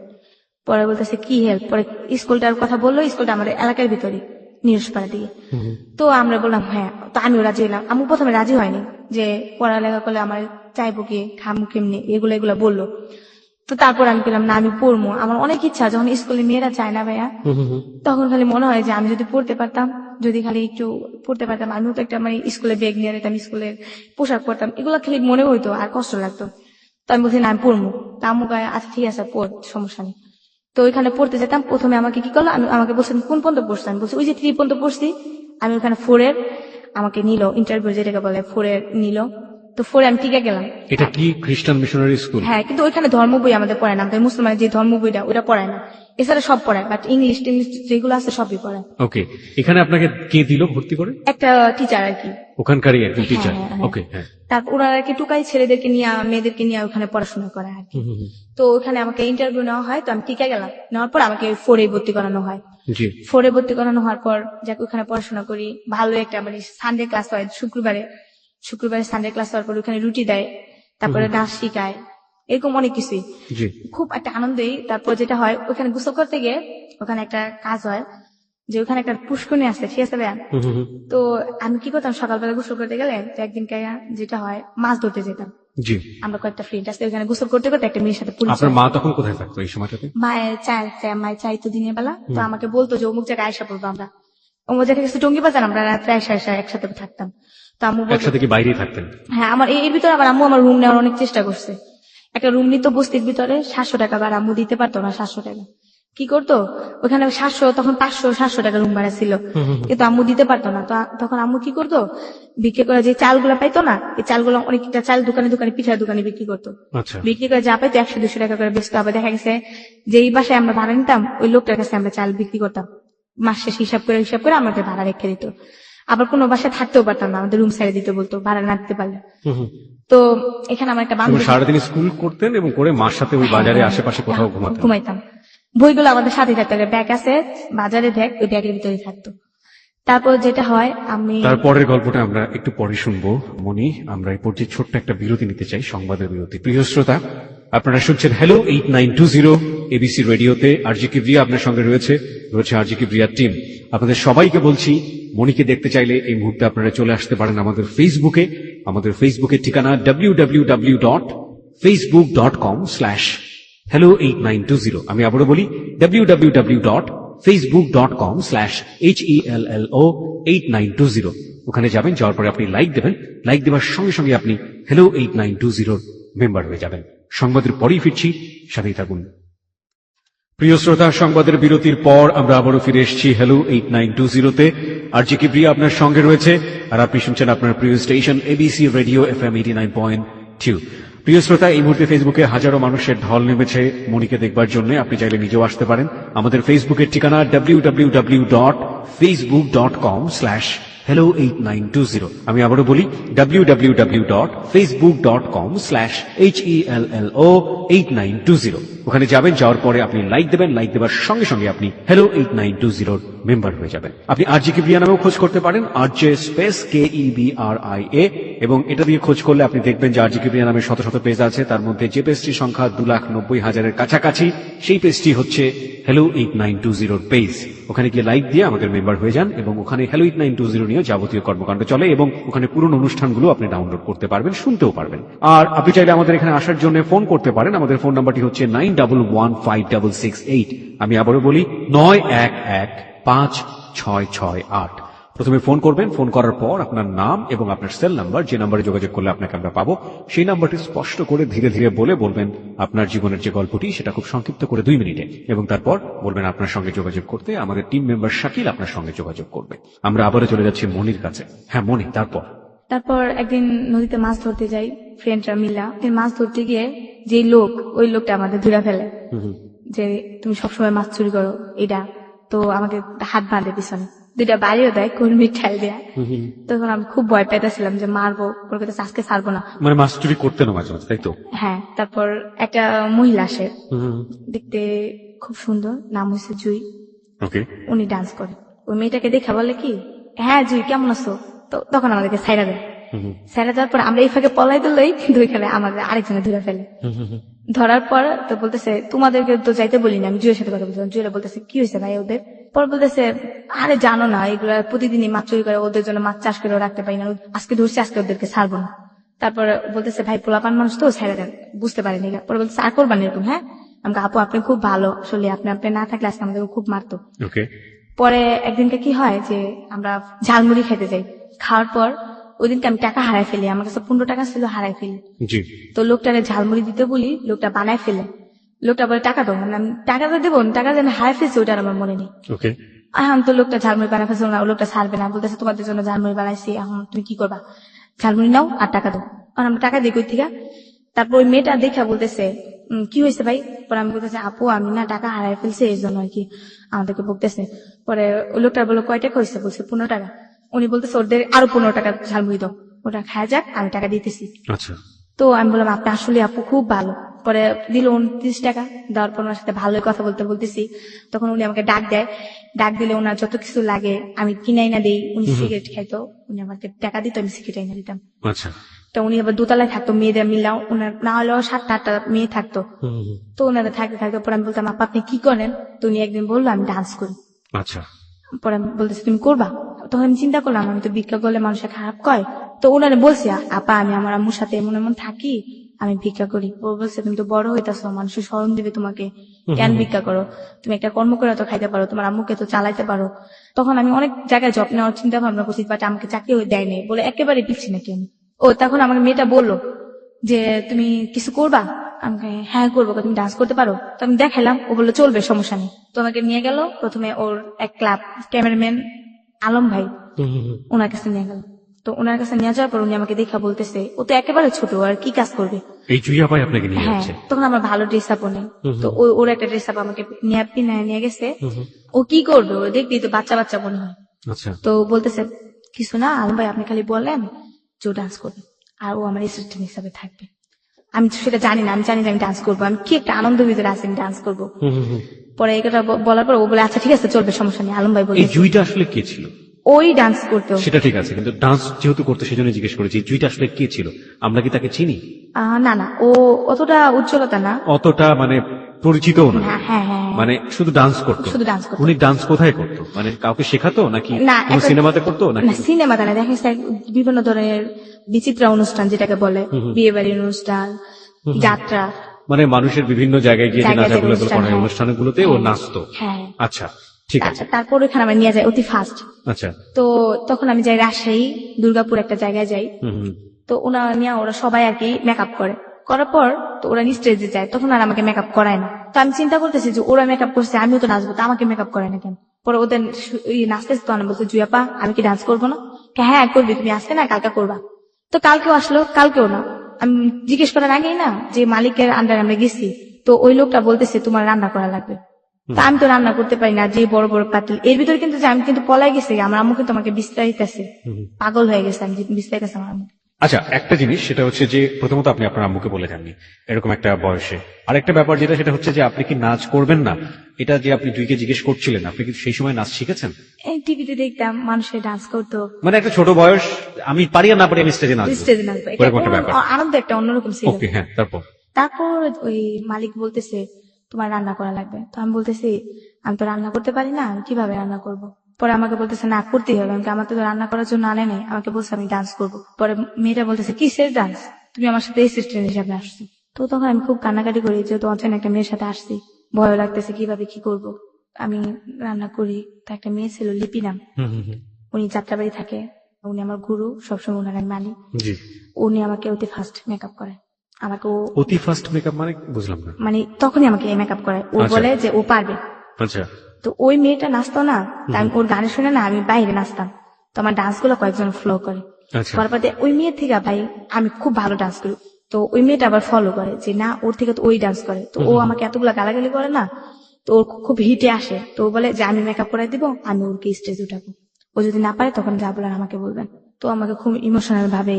পরে বলতেছে, কি হেল্প? পরে স্কুলটার কথা বললো, স্কুলটা আমাদের এলাকার ভিতরে, নিরসপাড়া দিকে। তো আমরা বললাম হ্যাঁ। তো আমিও রাজি হইলাম। আম্মু প্রথমে রাজি হয়নি, যে পড়ালেখা করলে আমার চাইবো কি, খামু কেমনি, এগুলো বললো। তো তারপর আমি বললাম না, আমি পড়বো, আমার অনেক ইচ্ছা। যখন স্কুলে মেয়েরা চায় না ভাইয়া, তখন খালি মনে হয় যে আমি যদি পড়তে পারতাম, যদি খালি একটু পড়তে পারতাম, আমিও তো একটা মানে স্কুলে ব্যাগ নিয়ে যেতাম, স্কুলের পোশাক পরতাম, এগুলো খালি মনে হইতো আর কষ্ট লাগতো। তো আমি বলছি না, আমি পড়বো। তা আম্মু কয়, আচ্ছা ঠিক আছে পড়, সমস্যা নেই। তো ওইখানে পড়তে যেতাম। প্রথমে আমাকে কি করলো, আমাকে বলছেন কোন পর্যন্ত পড়ছি, আমি বলছি ওই যে 3 পর্যন্ত পড়ছি। আমি ওখানে 4 আমাকে নিল, ইন্টারভিউ যেটাকে বলে 4 নিল। তো 4 আমি টিকে গেলাম। এটা কি খ্রিস্টান মিশনারি স্কুল? হ্যাঁ, কিন্তু ওইখানে ধর্ম বই আমাদের পড়ায় না, আমাদের মুসলমানের যে ধর্ম বইটা ওটা পড়ায় না, এছাড়া সব পড়ায়, বাট ইংলিশ যেগুলো আছে সবই পড়ায়। ওকে, এখানে আপনাকে কে দিল ভর্তি করে? একটা টিচার আর কি, ওখানকারই একজন টিচার। হ্যাঁ। ওকে, হ্যাঁ। তারপর ওনারা আর কি টুকাই ছেলেদেরকে নিয়ে, মেয়েদেরকে নিয়ে ওখানে পড়াশোনা করায় আর কি। তো ওখানে আমাকে ইন্টারভিউ নেওয়া হয়, তো আমি টিকে গেলাম। নেওয়ার পর আমাকে 4 ভর্তি করানো হয়। জি। 4 ভর্তি করানো হওয়ার পর যাকে ওখানে পড়াশোনা করি, ভালো একটা মানে সানডে ক্লাস হয়, শুক্রবারে সানডে ক্লাস হওয়ার পর ওখানে রুটি দেয়, তারপরে নাচ শিখায়, এরকম অনেক কিছুই। জি। খুব একটা আনন্দই। তারপর যেটা হয়, ওখানে গোসল করতে গিয়ে ওখানে একটা কাজ হয়, যে ওখানে একটা পুষ্করণী আছে, ঠিক আছে ভাইয়া? তো আমি কি করতাম, সকালবেলা গোসল করতে গেলে তো একদিন যেটা হয়, মাছ ধরতে যেতাম। জি। আমরা কয়েকটা ফ্রেন্ড আছে, ওখানে গোসল করতে করতে একটা মেয়ের সাথে পুলিশ। আপনার মা তখন কোথায় থাকতো এই সময়টাতে? মায়ের চাইতো দিনের বেলা, তো আমাকে বলতো যে অমুক জায়গায় আয়সা পড়বো আমরা, অমুক জায়গায় গেছে টঙ্গি বাজার, আমরা রাত্রে আয়সা একসাথে থাকতাম। তো আম্মু বলতো, একসাথে কি বাইরেই থাকতেন? হ্যাঁ, আমার এর ভিতরে আবার আম্মু আমার রুম নেওয়ার অনেক চেষ্টা করছে। একটা রুম নিত বস্তির ভিতরে 700 টাকা, আর আম্মু দিতে পারতো না 700 টাকা। কি করতো, ওখানে 700, তখন 500-700 টাকা রুম ভাড়া ছিল, কিন্তু আম্মু দিতে পারতো না। তো তখন আম্মু কি করতো, বিক্রি করে যে চালগুলা পাইতো না, এই চালগুলো অনেকটা চাল দোকানে পিঠার দোকানে বিক্রি করতো। আচ্ছা। বিক্রি করে যা পাইতো 100-200 টাকা করে বেচতো। আবার দেখা গেছে যে এই বাসায় আমরা ভাড়া নিতাম, ওই লোকটার কাছে আমরা চাল বিক্রি করতাম, মাস শেষ হিসাব করে আমাদের ভাড়া রেখে দিত। আবার কোনো বাসায় থাকতেও পারতাম না, আমাদের রুম ছেড়ে দিতে বলতো ভাড়া না দিতে পারলে। তো এখানে আমার একটা বান্ধবী, সারাদিন স্কুল করতেন এবং করে মার সাথে ওই বাজারে আশেপাশে কোথাও ঘুমাইতাম। বইগুলো আমাদের সাথে থাকতো, ব্যাগ আছে বাজারে, ব্যাগ ওই ব্যাগের ভিতরে থাকতো। তারপর যেটা হয়, আমি তারপরের গল্পটা আমরা একটু পরে শুনবো মনি। আমরা এই পর্যায়ে ছোট্ট একটা বিরতি নিতে চাই, সংবাদের বিরতি। প্রিয় শ্রোতা, আপনারা শুনছেন হ্যালো 8920 এবিসি রেডিওতে। আরজি কিবরিয়া আপনার সঙ্গে রয়েছে আরজি কিবরিয়ার টিম। আপনাদের সবাইকে বলছি, মনিকে দেখতে চাইলে এই মুহূর্তে আপনারা চলে আসতে পারেন আমাদের ফেসবুকে। আমাদের ফেসবুকের ঠিকানা www.facebook.com/hello8920। আমি আবারও বলি, www.facebook.com/hello8920। ওখানে যাবেন, যাওয়ার পরে আপনি লাইক দেবেন। লাইক দেওয়ার সঙ্গে সঙ্গে আপনি হ্যালো 8920 মেম্বার হয়ে যাবেন। সংবাদের পরেই ফিরছি, সাথেই থাকুন। প্রিয় শ্রোতা, সংবাদের বিরতির পর আমরা আবারও ফিরে এসেছি হ্যালো 8920-তে। আরজি কিবরিয়া আপনার সঙ্গে রয়েছে, আর আপনি শুনছেন আপনার প্রিয় স্টেশন এবিসি রেডিও FM 89.2। প্রিয় শ্রোতা, এই মুহূর্তে ফেসবুকে হাজারো মানুষের ঢল নেমেছে মনিকে দেখবার জন্য। আপনি চাইলে নিজেও আসতে পারেন। আমাদের ফেসবুকের ঠিকানা www.facebook.com/hello8920। আমি আবারও বলি, www.facebook.com/hello8920। ওখানে যাবেন, যাওয়ার পরে আপনি লাইক দেবেন। লাইক দেওয়ার সঙ্গে সঙ্গে আপনি হ্যালো 8920 মেম্বার হয়ে যাবেন। আপনি আরজি কিবরিয়া নামেও খোঁজ করতে পারেন, আরজে স্পেস KEBRIA, এবং এটা দিয়ে খোঁজ করলে আপনি দেখবেন যে আরজি কিবরিয়া নামে শত শত পেজ আছে। তার মধ্যে যে পেজটির সংখ্যা 2,90,000-এর কাছাকাছি, সেই পেজটি হচ্ছে হ্যালো 8920 পেজ। ওখানে গিয়ে লাইক দিয়ে আমাদের মেম্বার হয়ে যান, এবং ওখানে হ্যালো 8920 নিয়ে যাবতীয় কর্মকাণ্ড চলে, এবং ওখানে পুরনো অনুষ্ঠানগুলো আপনি ডাউনলোড করতে পারবেন, শুনতেও পারবেন। আর আপনি চাইলে আমাদের এখানে আসার জন্য ফোন করতে পারেন। আমাদের ফোন নাম্বারটি হচ্ছে 91156668। আমি আবারও বলি, 91156668। প্রথমে ফোন করবেন, ফোন করার পর আপনার নাম এবং আপনার সেল নাম্বার, যে নাম্বারে যোগাযোগ করলে আপনাকে আমরা পাবো, সেই নাম্বারটি স্পষ্ট করে ধীরে ধীরে বলবেন আপনার জীবনের যে গল্পটি সেটা খুব সংক্ষিপ্ত করে 2 মিনিটে, এবং তারপর বলবেন আপনার সঙ্গে যোগাযোগ করতে আমাদের টিম মেম্বার শাকিল আপনার সঙ্গে যোগাযোগ করবে। আমরা আবারও চলে যাচ্ছি মনির কাছে। হ্যাঁ মনি, তারপর একদিন নদীতে মাছ ধরতে যাই ফ্রেন্ডরা মিলা। মাছ ধরতে গিয়ে যে ওই লোকটা আমাদের ধরে ফেলে যে তুমি সবসময় মাছ চুরি করো এটা। তো আমাকে হাত বাঁধে পিছনে, 2টা বাড়িও দেয়, কর্মীর ঠাল দেয়া। তখন আমি খুব ভয় পেতেছিলাম যে মারবো, ওর কাছে আজকে ছাড়বো না। মানে মাছ চুরি করতে না মাঝে মাঝে, তাই তো? হ্যাঁ। তারপর একটা মহিলা আসে, দেখতে খুব সুন্দর, নাম হচ্ছে জুই। উনি ডান্স করে। ওই মেয়েটাকে দেখা বলে কি, হ্যাঁ জুই কেমন আছো? তো তখন আমাদেরকে ছাইড়া দেয়। ছাইড়া দেওয়ার পর আমরা এই ফাঁকে পলাই দিলেই কিন্তু ওইখানে আমাদের আরেকজনে ধরে ফেলে। ধরার পর তো বলতেছে তোমাদেরকে তো যাইতে বলি না, আমি জুয়ের সাথে কথা বলছিলাম। জুয়েরা বলতেছে কি হয়েছে ভাই ওদের? পর বলতেছে আরে জানো না এগুলা প্রতিদিনই মাছ চুরি করে, ওদের জন্য মাছ চাষ করে রাখতে পারি না, আজকে ধরছি, আজকে ওদেরকে ছাড়বো না। তারপর বলতেছে ভাই পোলাপান মানুষ তো ছাইড়া দেন, বুঝতে পারেনি। পরে বলতেছে আর করবেন এরকম? হ্যাঁ। আমাকে আপু আপনি খুব ভালো, আসলে আপনি না থাকলে আজকে আমাদের খুব মারতো। পরে একদিনকে কি হয় যে আমরা ঝালমুড়ি খেতে যাই। খাওয়ার পর ওই দিনকে আমি টাকা হারাই ফেলি, আমার কাছে 15 টাকা ছিল, হারাই ফেলি। তো লোকটারে ঝালমুড়ি দিতে বলি, লোকটা বানায় ফেলে। লোকটা বলে টাকা দাও, মানে আমি টাকাটা দেবো, টাকা যেন হারাই ফেলছি ওটা আমার মনে নেই। এখন তো লোকটা ঝালমুড়ি বানায় ফেলছে না, লোকটা ছাড়বে না, বলতেছে তোমাদের জন্য ঝালমুড়ি বানাইছি, এখন তুমি কি করবা? ঝালমুড়ি নাও আর টাকা দাও। আর আমরা টাকা দিই কই থেকে? তারপর ওই মেয়েটা দেখা বলতেছে কি হয়েছে ভাই? পরে আমি বলতেছি আপু আমি না টাকা হারাই ফেলছি, এই জন্য আর কি আমাদেরকে বলতেছে। পরে ওই লোকটা বললো কয় টাকা হয়েছে? বলছে 15 টাকা। উনি বলতেছে ওদের আরো 15 টাকা ঝালমুড়ি দাও, ওটা খায় যাক, আমি টাকা দিতেছি। তো আমি বললাম আপনি আসলে আপু খুব ভালো। পরে দিল 29 টাকা। দেওয়ার পর ওনার সাথে ভালোই কথা বলতেছি। তখন উনি আমাকে ডাক দেয়, ডাক দিলে ওনার যত কিছু লাগে আমি কিনাই না দিই। উনি সিগারেট খাইতো, উনি আমাকে টাকা দিত, আমি সিগারেট আইনা দিতাম। তো উনি আবার দোতলায় থাকতো, মেয়েদের মিলাও ওনার না হলেও 7-8টা মেয়ে থাকতো। তো ওনারা থাকতে থাকতে পরে আমি বলতাম আপা আপনি কি করেন? তো উনি একদিন বললো আমি ডান্স করি। পরে আমি বলতেছি তুমি করবা? তখন আমি চিন্তা করলাম আমি তো ভিক্ষা করলে মানুষের খারাপ কয়। তো ওনারা বলছি আপা আমি আমার আম্মুর সাথে এমন এমন থাকি, আমি ভিক্ষা করি। ও বলছে তুমি তো বড় হইতাছো, মানুষের স্মরণ দিবে তোমাকে, কেন ভিক্ষা করো? তুমি একটা কর্ম করে তো খাইতে পারো, তোমার আম্মুকে তো চালাইতে পারো। তখন আমি অনেক জায়গায় জব নেওয়ার চিন্তা ভাবনা করছি, বাট আমাকে চাকরি দেয় নাই বলে একেবারে পিছিয়ে নাকি আমি। ও তখন আমাকে মেয়েটা বললো যে তুমি কিছু করবা? আমাকে হ্যাঁ করবো, তুমি ডান্স করতে পারো? তো আমি দেখাইলাম। ও বললো চলবে, সমস্যা নেই। তো আমাকে নিয়ে গেল প্রথমে ওর এক ক্লাব ক্যামেরাম্যান আলম ভাই, ওনার কাছে নিয়ে গেল। তো ওনার কাছে নিয়ে যাওয়ার পর উনি আমাকে দেখা বলতেছে ও তো একেবারে ছোট, আর কি কাজ করবে? হ্যাঁ। তখন আমার ভালো ড্রেস আপও নেই। তো ওর একটা ড্রেস আপ আমাকে নিয়ে গেছে। ও কি করবে? ও দেখবি তো বাচ্চা বাচ্চা মনে হয়। তো বলতেছে কিছু না আলম ভাই, আপনি খালি বলেন যে ও ডান্স করবে আর ও আমার অ্যাসিস্ট্যান্ট হিসাবে থাকবে। আমি সেটা জানি না, আমি জানি যে আমি ডান্স করবো, আমি কি একটা আনন্দ ভিতরে আছি, আমি ডান্স করবো। পরে এই কথা বলার পর ও বলে আচ্ছা ঠিক আছে চলবে, সমস্যা নেই। আলম ভাই বলে জুইটা আসলে কে ছিল? ওই ডান্স করতে। সেটা ঠিক আছে, কিন্তু ডান্স যেহেতু করতে সেজন্য জিজ্ঞেস করেছি জুইটা আসলে কে ছিল? আমরা কি তাকে চিনি? না না, ও অতটা উজ্জ্বলতা না, অতটা মানে পরিচিতও না। হ্যাঁ, মানে শুধু ডান্স করতো? শুধু ডান্স করতো। উনি ডান্স কোথায় করতো? মানে কাউকে শেখাতো নাকি সিনেমাতে করতো? না সিনেমাতে না, দেখা বিভিন্ন ধরনের বিচিত্র অনুষ্ঠান যেটাকে বলে, বিয়ে বাড়ির অনুষ্ঠান, যাত্রা, মানে মানুষের বিভিন্ন জায়গায় গিয়ে নাচাগুলো করায়, অনুষ্ঠানগুলোতে ও নাচতো। আচ্ছা ঠিক আছে। তারপর ওখানে আমরা নিয়ে যাই অতি ফাস্ট। আচ্ছা। তো তখন আমি যাই রাজশাহী দুর্গাপুর একটা জায়গায় যাই। তো ওরা সবাই আর কি মেকআপ করার পর তো ওরা স্টেজে যায়, তখন আর আমাকে মেকআপ করায় না। তো আমি চিন্তা করতেছি যে ওরা মেকআপ করছে, আমিও তো নাচবো, তো আমাকে মেকআপ করায় না কেন? পরে ওদের নাচতেছে, তো আমি বলছি জুয়াপা আমি কি ডান্স করবো না? হ্যাঁ করবি, তুমি আজকে না কালকে করবা। তো কালকেও আসলো, কালকেও না। আমি জিজ্ঞেস করার আগেই না যে মালিকের আন্ডারে আমরা গেছি, তো ওই লোকটা বলতেছে তোমার রান্না করা লাগবে। তা আমি তো রান্না করতে পারি না, যে বড় বড় পাতিল। এর ভিতরে কিন্তু আমি কিন্তু পলাই গেছি, আমার আম্মু কিন্তু আমাকে বিস্তারিতেছে, পাগল হয়ে গেছে আমি বিস্তারিতেছে আমার আম্মু। আচ্ছা, একটা জিনিস সেটা হচ্ছে যে প্রথমত আপনি আপনার আম্মুকে বলে যাননি এরকম একটা বয়সে। আরেকটা ব্যাপার যেটা সেটা হচ্ছে যে আপনি কি নাচ করবেন না, এটা যে আপনি জুইকে জিজ্ঞেস করছিলেন, আপনি কি সেই সময় নাচ শিখেছেন? টিভিতে দেখতাম মানুষের ডান্স করতো, মানে একটা ছোট বয়স, আমি পারি আর না পারি আমি স্টেজে নাচবো, আনন্দ একটা অন্যরকম ছিল। ওকে, হ্যাঁ। তারপর ওই মালিক বলতেছে তোমার রান্না করা লাগবে। তো আমি বলতেছি আমি তো রান্না করতে পারি না, আমি কিভাবে রান্না করবো? পরে আমাকে বলতেছে না করতেই হবে, আমার তো রান্না করার জন্য আনে নেই, আমাকে বলছে আমি ডান্স করবো। পরে মেয়েটা বলতেছে কিসের ডান্স, তুমি আমার সাথে অ্যাসিস্ট্যান্ট হিসাবে আসছি। তো তখন আমি খুব কান্নাকাটি করি, যেহেতু অচেনা একটা মেয়ের সাথে আসছি, ভয় লাগতেছে কিভাবে কি করব। আমি রান্না করি, তো একটা মেয়ে ছিল লিপি নাম, উনি যাত্রাবাড়ি থাকে, উনি আমার গুরু, সবসময় ওনার আমি মানি। জি। উনি আমাকে অতি ফার্স্ট মেকআপ করে, আমাকে ও অতি ফার্স্ট মেকআপ মানে বুঝলাম না। মানে তখনই আমাকে মেকআপ করে, ও আচ্ছা। বলে যে ও পারবে। আচ্ছা। তো ওই মেয়েটা নাচতো না, তা আমি ওর গানে শুনে না আমি বাইরে নাচতাম, তো আমার ডান্স গুলো কয়েকজন ফলো করে। আচ্ছা। করার পর দিয়ে ওই মেয়ের থেকে ভাই আমি খুব ভালো ডান্স করি, তো ওই মেয়েটা আবার ফলো করে যে না ওর থেকে তো ওই ডান্স করে, তো ও আমাকে এতগুলা গালাগালি করে না, তো ওর খুব হিটে আসে, তো ও বলে যে আমি মেকআপ করাই দিব, আমি ওরকে স্টেজ উঠাবো, ও যদি না পারে তখন যা বলার আমাকে বলবেন। তো আমাকে খুব ইমোশনাল ভাবে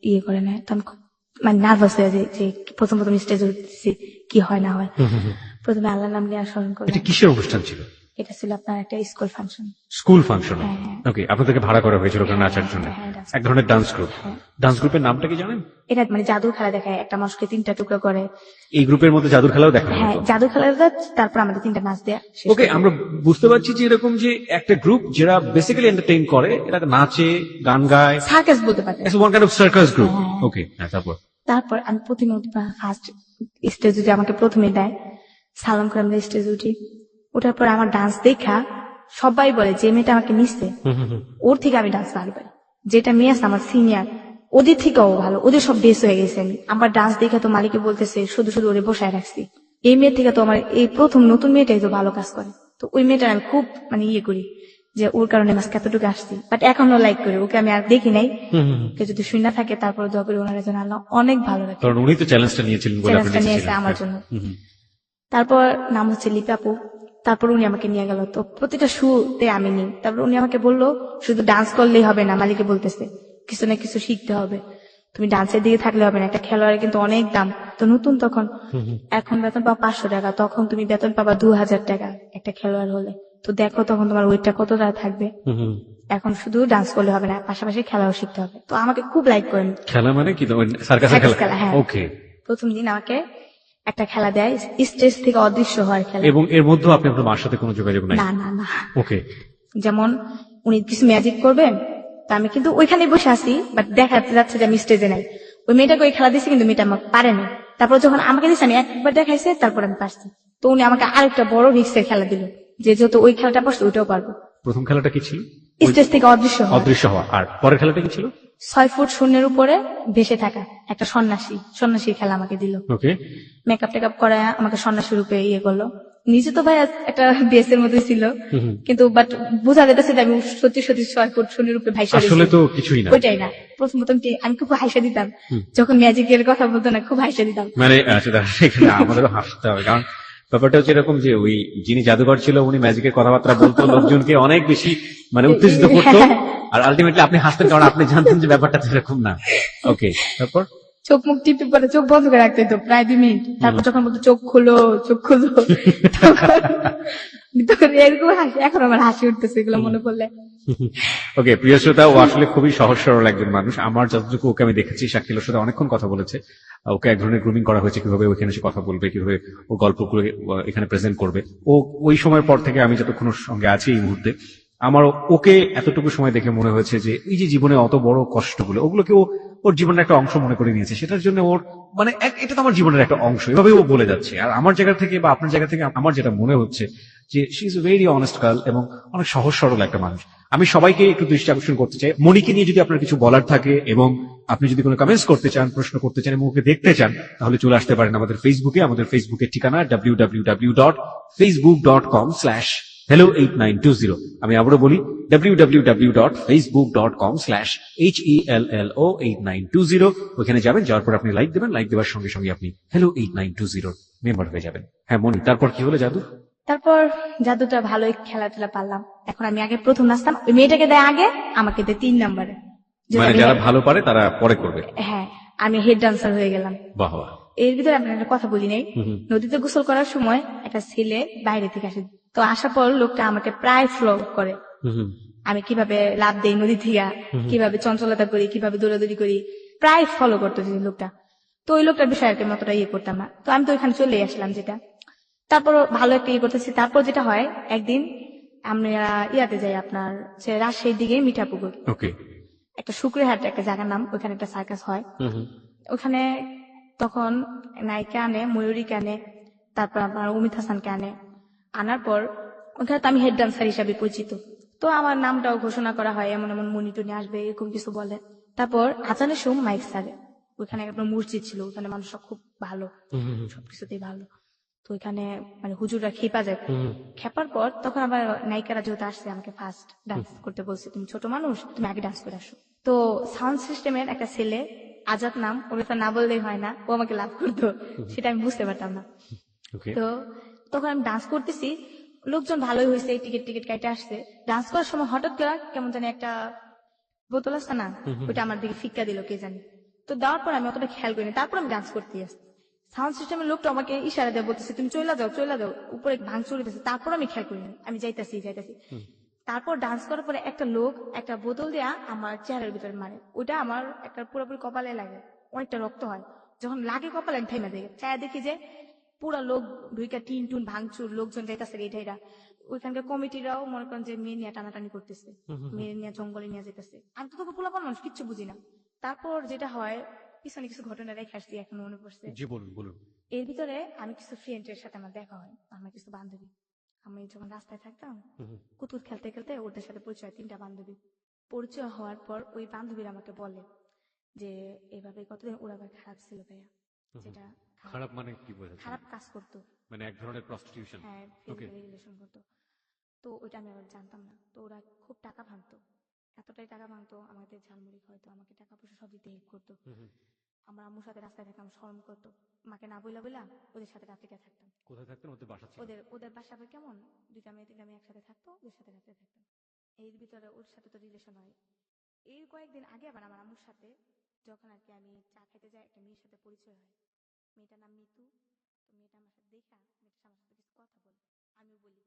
ইয়ে করে নেয়, তো আমি খুব মানে নার্ভাস হয়ে যাই যে প্রথম প্রথম স্টেজে উঠতেছি কি হয় না হয়। প্রথমে আল্লাহর নাম নিয়ে স্মরণ এটা করলাম। কিসের অনুষ্ঠান ছিল? এটা ছিল আপনার একটা স্কুল ফাংশন। School function. হ্যাঁ, হ্যাঁ। ওকে, আপনাদেরকে ভাড়া করা হয়েছিল ওখানে নাচার জন্য। হ্যাঁ, dance এক ধরনের ডান্স গ্রুপ। ডান্স গ্রুপের নামটা কি জানেন? এটা মানে জাদুর খেলা দেখায়, একটা মানুষকে 3টা টুকরো করে। এই গ্রুপের মধ্যে জাদুর খেলাও দেখানো হ্যাঁ, হতো। জাদু খেলাটা তারপর আমাদের 3টা নাচ দেয়া শেষ ওকে, করে। আমরা বুঝতে পারছি যে এরকম যে একটা গ্রুপ যারা বেসিক্যালি এন্টারটেইন করে, এরা নাচে, গান গায়, সার্কাস বলতে পারে। It's one kind of circus group. হ্যাঁ। ওকে, হ্যাঁ, তারপর? তারপর আমি প্রথমে ফার্স্ট স্টেজ যদি আমাকে প্রথমে দেয়, সালাম করে আমরা স্টেজে উঠি। ওঠার পর আমার ডান্স দেখা সবাই বলে যে মেয়েটা আমাকে নিচ্ছে ওর থেকে আমি ডান্স ভালো পারি। যেটা মেয়ে আছে আমার সিনিয়র, ওদের থেকেও ভালো, ওদের সব বেস হয়ে গেছে। আমি আমার ডান্স দেখে তো মালিকে বলতেছে শুধু শুধু ওরে বসায় রাখছি, এই মেয়ের থেকে তো আমার এই প্রথম নতুন মেয়েটাই তো ভালো কাজ করে। তো ওই মেয়েটার আমি খুব মানে ইয়ে করি যে ওর কারণে আজকে এতটুকু আসছি, বাট এখনো লাইক করি ওকে, আমি আর দেখি নাই। কেউ যদি শুনে না থাকে তারপর দোয়া করি ওনার জন্য, আল্লাহ অনেক ভালো লাগে। কারণ উনি তো চ্যালেঞ্জটা নিয়েছিলেন বলে আপনি চ্যালেঞ্জটা নিয়েছে নিয়েছিলেন। আমার জন্য। তারপর নাম হচ্ছে লিপাপু। তারপর উনি আমাকে নিয়ে গেল, তো প্রতিটা শুতে আমি নিই। তারপর উনি আমাকে বললো শুধু ডান্স করলেই হবে না, মালিকে বলতেছে কিছু না কিছু শিখতে হবে, তুমি ডান্সের দিকে থাকলে হবে না, একটা খেলোয়াড়ের কিন্তু অনেক দাম। তো নতুন তখন, এখন বেতন পাবা 500 টাকা, তখন তুমি বেতন পাবা 2000 টাকা একটা খেলোয়াড় হলে। তো দেখো তখন তোমার ওয়েটটা কতটা থাকবে। এখন শুধু ডান্স করলে হবে না, পাশাপাশি খেলাও শিখতে হবে। তো আমাকে খুব লাইক করেন। খেলা মানে কি? সার্কাসের সার্কাস খেলা? খেলা, হ্যাঁ। ওকে। প্রথম দিন আমাকে একটা খেলা দেয়, স্টেজ থেকে অদৃশ্য হওয়ার খেলা। এবং এর মধ্যেও আপনি আপনার মার সাথে কোনো যোগাযোগ নাই? না না না, ওকে। যেমন উনি কিছু ম্যাজিক করবেন, তা আমি কিন্তু ওইখানে বসে আছি, বাট দেখা যাচ্ছে যে আমি স্টেজে নাই। ওই মেয়েটাকে ওই খেলা দিচ্ছে কিন্তু মেয়েটা আমার পারেনি। তারপর যখন আমাকে দিচ্ছে আমি একবার দেখাইছে, তারপর আমি পারছি। তো উনি আমাকে আরেকটা বড় রিস্কের খেলা দিল, যে যেহেতু ওই খেলাটা পারছে ওইটাও পারবো। প্রথম খেলাটা কি ছিল? স্টেজ থেকে অদৃশ্য হওয়া। অদৃশ্য হওয়া। আর পরের খেলাটা কি ছিল? 6 ফুট শূন্যের উপরে ভেসে থাকা, একটা সন্ন্যাসীর খেলা আমাকে দিল। ওকে। মেকআপ টেকআপ করা আমাকে সন্ন্যাসী রূপে ইয়ে করলো। নিজে তো ভাই একটা বেসের মধ্যে ছিল, কিন্তু বাট বোঝা যেতেছে যে আমি সত্যি সত্যি 6 ফুট শূন্যের রূপে ভাইসা আসলে তো কিছুই না। ওইটাই না। প্রথম আমি খুব হাসা দিতাম যখন ম্যাজিকের কথা বলতো না, খুব হাসা দিতাম। মানে আচ্ছা, তাহলে এখানে আমাদেরও হাসতে হবে, কারণ ব্যাপারটা হচ্ছে এরকম যে ওই যিনি জাদুকর ছিল উনি ম্যাজিকের কথাবার্তা বলতো, লোকজনকে অনেক বেশি মানে উত্তেজিত করতো, আর আলটিমেটলি আপনি হাসতেন কারণ আপনি জানতেন যে ব্যাপারটা তো এরকম না। ওকে, তারপর? চোখ মুখ টিপে পরে চোখ বন্ধ করে রাখতে হতো প্রায় 2 মিনিট। তারপর যখন বলতো চোখ খুলো তখন এরকম হাসি, এখন আমার হাসি উঠতেছে এগুলো মনে পড়লে। ওকে, প্রিয় শ্রোতা, ও আসলে খুবই সহজ সরল একজন মানুষ। আমার যতটুকু ওকে আমি দেখেছি, শাকিলের সাথে অনেকক্ষণ কথা বলেছে। ওকে এক ধরনের গ্রুমিং করা হয়েছে, কিভাবে ওখানে এসে কথা বলবে, কিভাবে ও গল্পগুলো এখানে প্রেজেন্ট করবে। ও ওই সময়ের পর থেকে আমি যতক্ষণ ওর সঙ্গে আছি এই মুহূর্তে, আমার ওকে এতটুকু সময় দেখে মনে হয়েছে যে এই যে জীবনে অত বড় কষ্টগুলো, ওগুলোকে ও ওর জীবনের একটা অংশ মনে করে নিয়েছে। সেটার জন্য ওর মানে এটা তো আমার জীবনের একটা অংশ, এভাবে ও বলে যাচ্ছে। আর আমার জায়গা থেকে বা আপনার জায়গা থেকে আমার যেটা মনে হচ্ছে যে she is a very honest girl এবং অনেক সহজ সরল একটা মানুষ। আমি সবাইকে একটু দৃষ্টি আকর্ষণ করতে চাই, মনিকে নিয়ে যদি আপনার কিছু বলার থাকে এবং আপনি যদি কোনো কমেন্টস করতে চান, প্রশ্ন করতে চান এবং ওকে দেখতে চান, তাহলে চলে আসতে পারেন আমাদের ফেসবুকে। আমাদের ফেসবুকের ঠিকানা www.facebook.com/hello8920। আমি আবারও বলি www.facebook.com/hello8920। ওখানে যাবেন, যাওয়ার পর আপনি লাইক দেবেন, লাইক দেওয়ার সঙ্গে সঙ্গে আপনি hello8920 মেম্বার হয়ে যাবেন। হ্যাঁ মনি, তারপর কি হলো জাদু? তারপর জাদুটা ভালোই খেলাধুলা পারলাম। এখন আমি আগে প্রথম নাচতাম, ওই মেয়েটাকে দেয় আগে, আমাকে দেয় 3 নম্বরে। মানে যারা ভালো পারে তারা পরে করবে। হ্যাঁ, আমি হেড ডান্সার হয়ে গেলাম। বাহ বাহ। এর ভিতরে আপনার একটা কথা বলি নাই, নদীতে গোসল করার সময় একটা ছেলে বাইরে থেকে আসে, তো আসার পর লোকটা আমাকে প্রায় ফলো করে, আমি কিভাবে লাভ দেই নদী থেকে, কিভাবে চঞ্চলতা করি, কিভাবে দৌড়াদৌড়ি করি, প্রায় ফলো করতো যে লোকটা। তো ওই লোকটার বিষয়ে আর কি অতটা ইয়ে করতাম না, তো আমি তো ওইখানে চলে আসলাম। যেটা তারপর ভালো একটা ইয়ে করতেছি। তারপর যেটা হয়, একদিন আমরা ইয়াতে যাই আপনার রাজশাহীর দিকে মিঠাপুকুর, ওকে, একটা শুক্রহাট একটা জায়গার নাম, ওখানে একটা সার্কাস হয়। ওখানে তখন নায়িকা আনে, ময়ূরীকে আনে, তারপর আপনার অমিত হাসানকে আনে। আনার পর ওখানে তো আমি হেড ডান্সার হিসাবে পরিচিত। তো আমার নামটাও ঘোষণা করা হয়, এমন এমন মনি টনি আসবে এরকম কিছু বলে। তারপর আজানের সময় মাইক সারে, ওইখানে একটা মসজিদ ছিল, ওখানে মানুষরা খুব ভালো, সবকিছুতেই ভালো। তো ওইখানে মানে হুজুররা খেপা যায়, খেপার পর তখন আবার নায়িকারা যেহেতু আসছে আমাকে ফার্স্ট ডান্স করতে বলছে, তুমি ছোট মানুষ, তুমি আগে ডান্স করে আসো। তো সাউন্ড সিস্টেমের একটা ছেলে, আজাদ নাম, ওর কথা না বললেই হয় না, ও আমাকে লাভ করতো, সেটা আমি বুঝতে পারতাম না। ওকে। তো তখন আমি ডান্স করতেছি, লোকজন ভালোই হয়েছে, টিকিট টিকিট কাটে আসছে। ডান্স করার সময় হঠাৎ করে কেমন জানি একটা বোতল আছে না, ওইটা আমার দিকে ফিক্কা দিল কে জানি। তো দেওয়ার পর আমি অতটা খেয়াল করিনি, তারপর আমি ডান্স করতে আসছি। সাউন্ড সিস্টেমের লোকটা আমাকে ইশারা দিয়ে বলতেছে তুমি চলে যাও চলে যাও, উপরে ভাঙচুর হইতেছে, তারপর আমি খেয়াল করিনি, আমি যাইতাছি যাইতাছি। তারপর ডান্স করার পরে একটা লোক একটা বোতল দেয়া আমার চেহারার ভিতরে মারে, ওইটা আমার একটা পুরোপুরি কপালে লাগে, অনেকটা রক্ত হয়। যখন লাগে কপালে আমি থেমে দেখি, চায়া দেখি যে পুরা লোক ঢুইকা টিন টুন ভাঙচুর, লোকজন যাইতাছে এটা। ওইখানকার কমিটিরাও মনে করেন যে মেয়ে নিয়ে টানাটানি করতেছে, মেয়ে নিয়ে জঙ্গলে নিয়ে যেতেছে। আমি তো তোকে পোলাপান মানুষ, কিচ্ছু বুঝি না। তারপর যেটা হয়, পিছনে কিছু ঘটনা রেখে আসছি, এখনো মনে পড়ছে। জি বলুন বলুন। এর ভিতরে আমি কিছু ফ্রেন্ডের সাথে আমার দেখা হয়, আমার কিছু বান্ধবী। আমি যখন রাস্তায় থাকতাম, কুতুর খেলতে খেলতে ওদের সাথে পরিচয় হয়, 3টা বান্ধবী। পরিচয় হওয়ার পর ওই বান্ধবীরা আমাকে বলে যে এইভাবে কতদিন ওরা আবার খারাপ ছিল ভাইয়া, যেটা খারাপ মানে কি বোঝাচ্ছেন? খারাপ কাজ করতো, মানে এক ধরনের প্রস্টিটিউশন। হ্যাঁ ওকে। ফিজিক্যালি রিলেশন করতো। তো ওইটা আমি আবার জানতাম না। তো ওরা খুব টাকা ভাঙতো, এতটাই টাকা ভাঙতো, আমাদের ঝালমুড়ি হয়তো আমাকে টাকা পয়সা সব দিতে হেল্প করতো। আমার আম্মুর সাথে রাস্তায় থাকতাম, শরম করতো, মাকে না বইলা বইলা ওদের সাথে রাত্রে থাকতাম। কোথায় থাকতেন? ওদের বাসা ছিল? ওদের বাসা আবার কেমন, 2টা মেয়ে 3টা মেয়ে একসাথে থাকতো, ওদের সাথে রাত্রে থাকতাম। এর ভিতরে ওর সাথে তো রিলেশন হয়। এই কয়েকদিন আগে আবার আমার আম্মুর সাথে যখন আর কি আমি চা খেতে যাই, একটা মেয়ের সাথে পরিচয় হয়, মেয়েটার নাম মিতু। তো মেয়েটা আমার সাথে দেখা, মেয়েটার আমার সাথে কিছু কথা বলে, আমিও বলি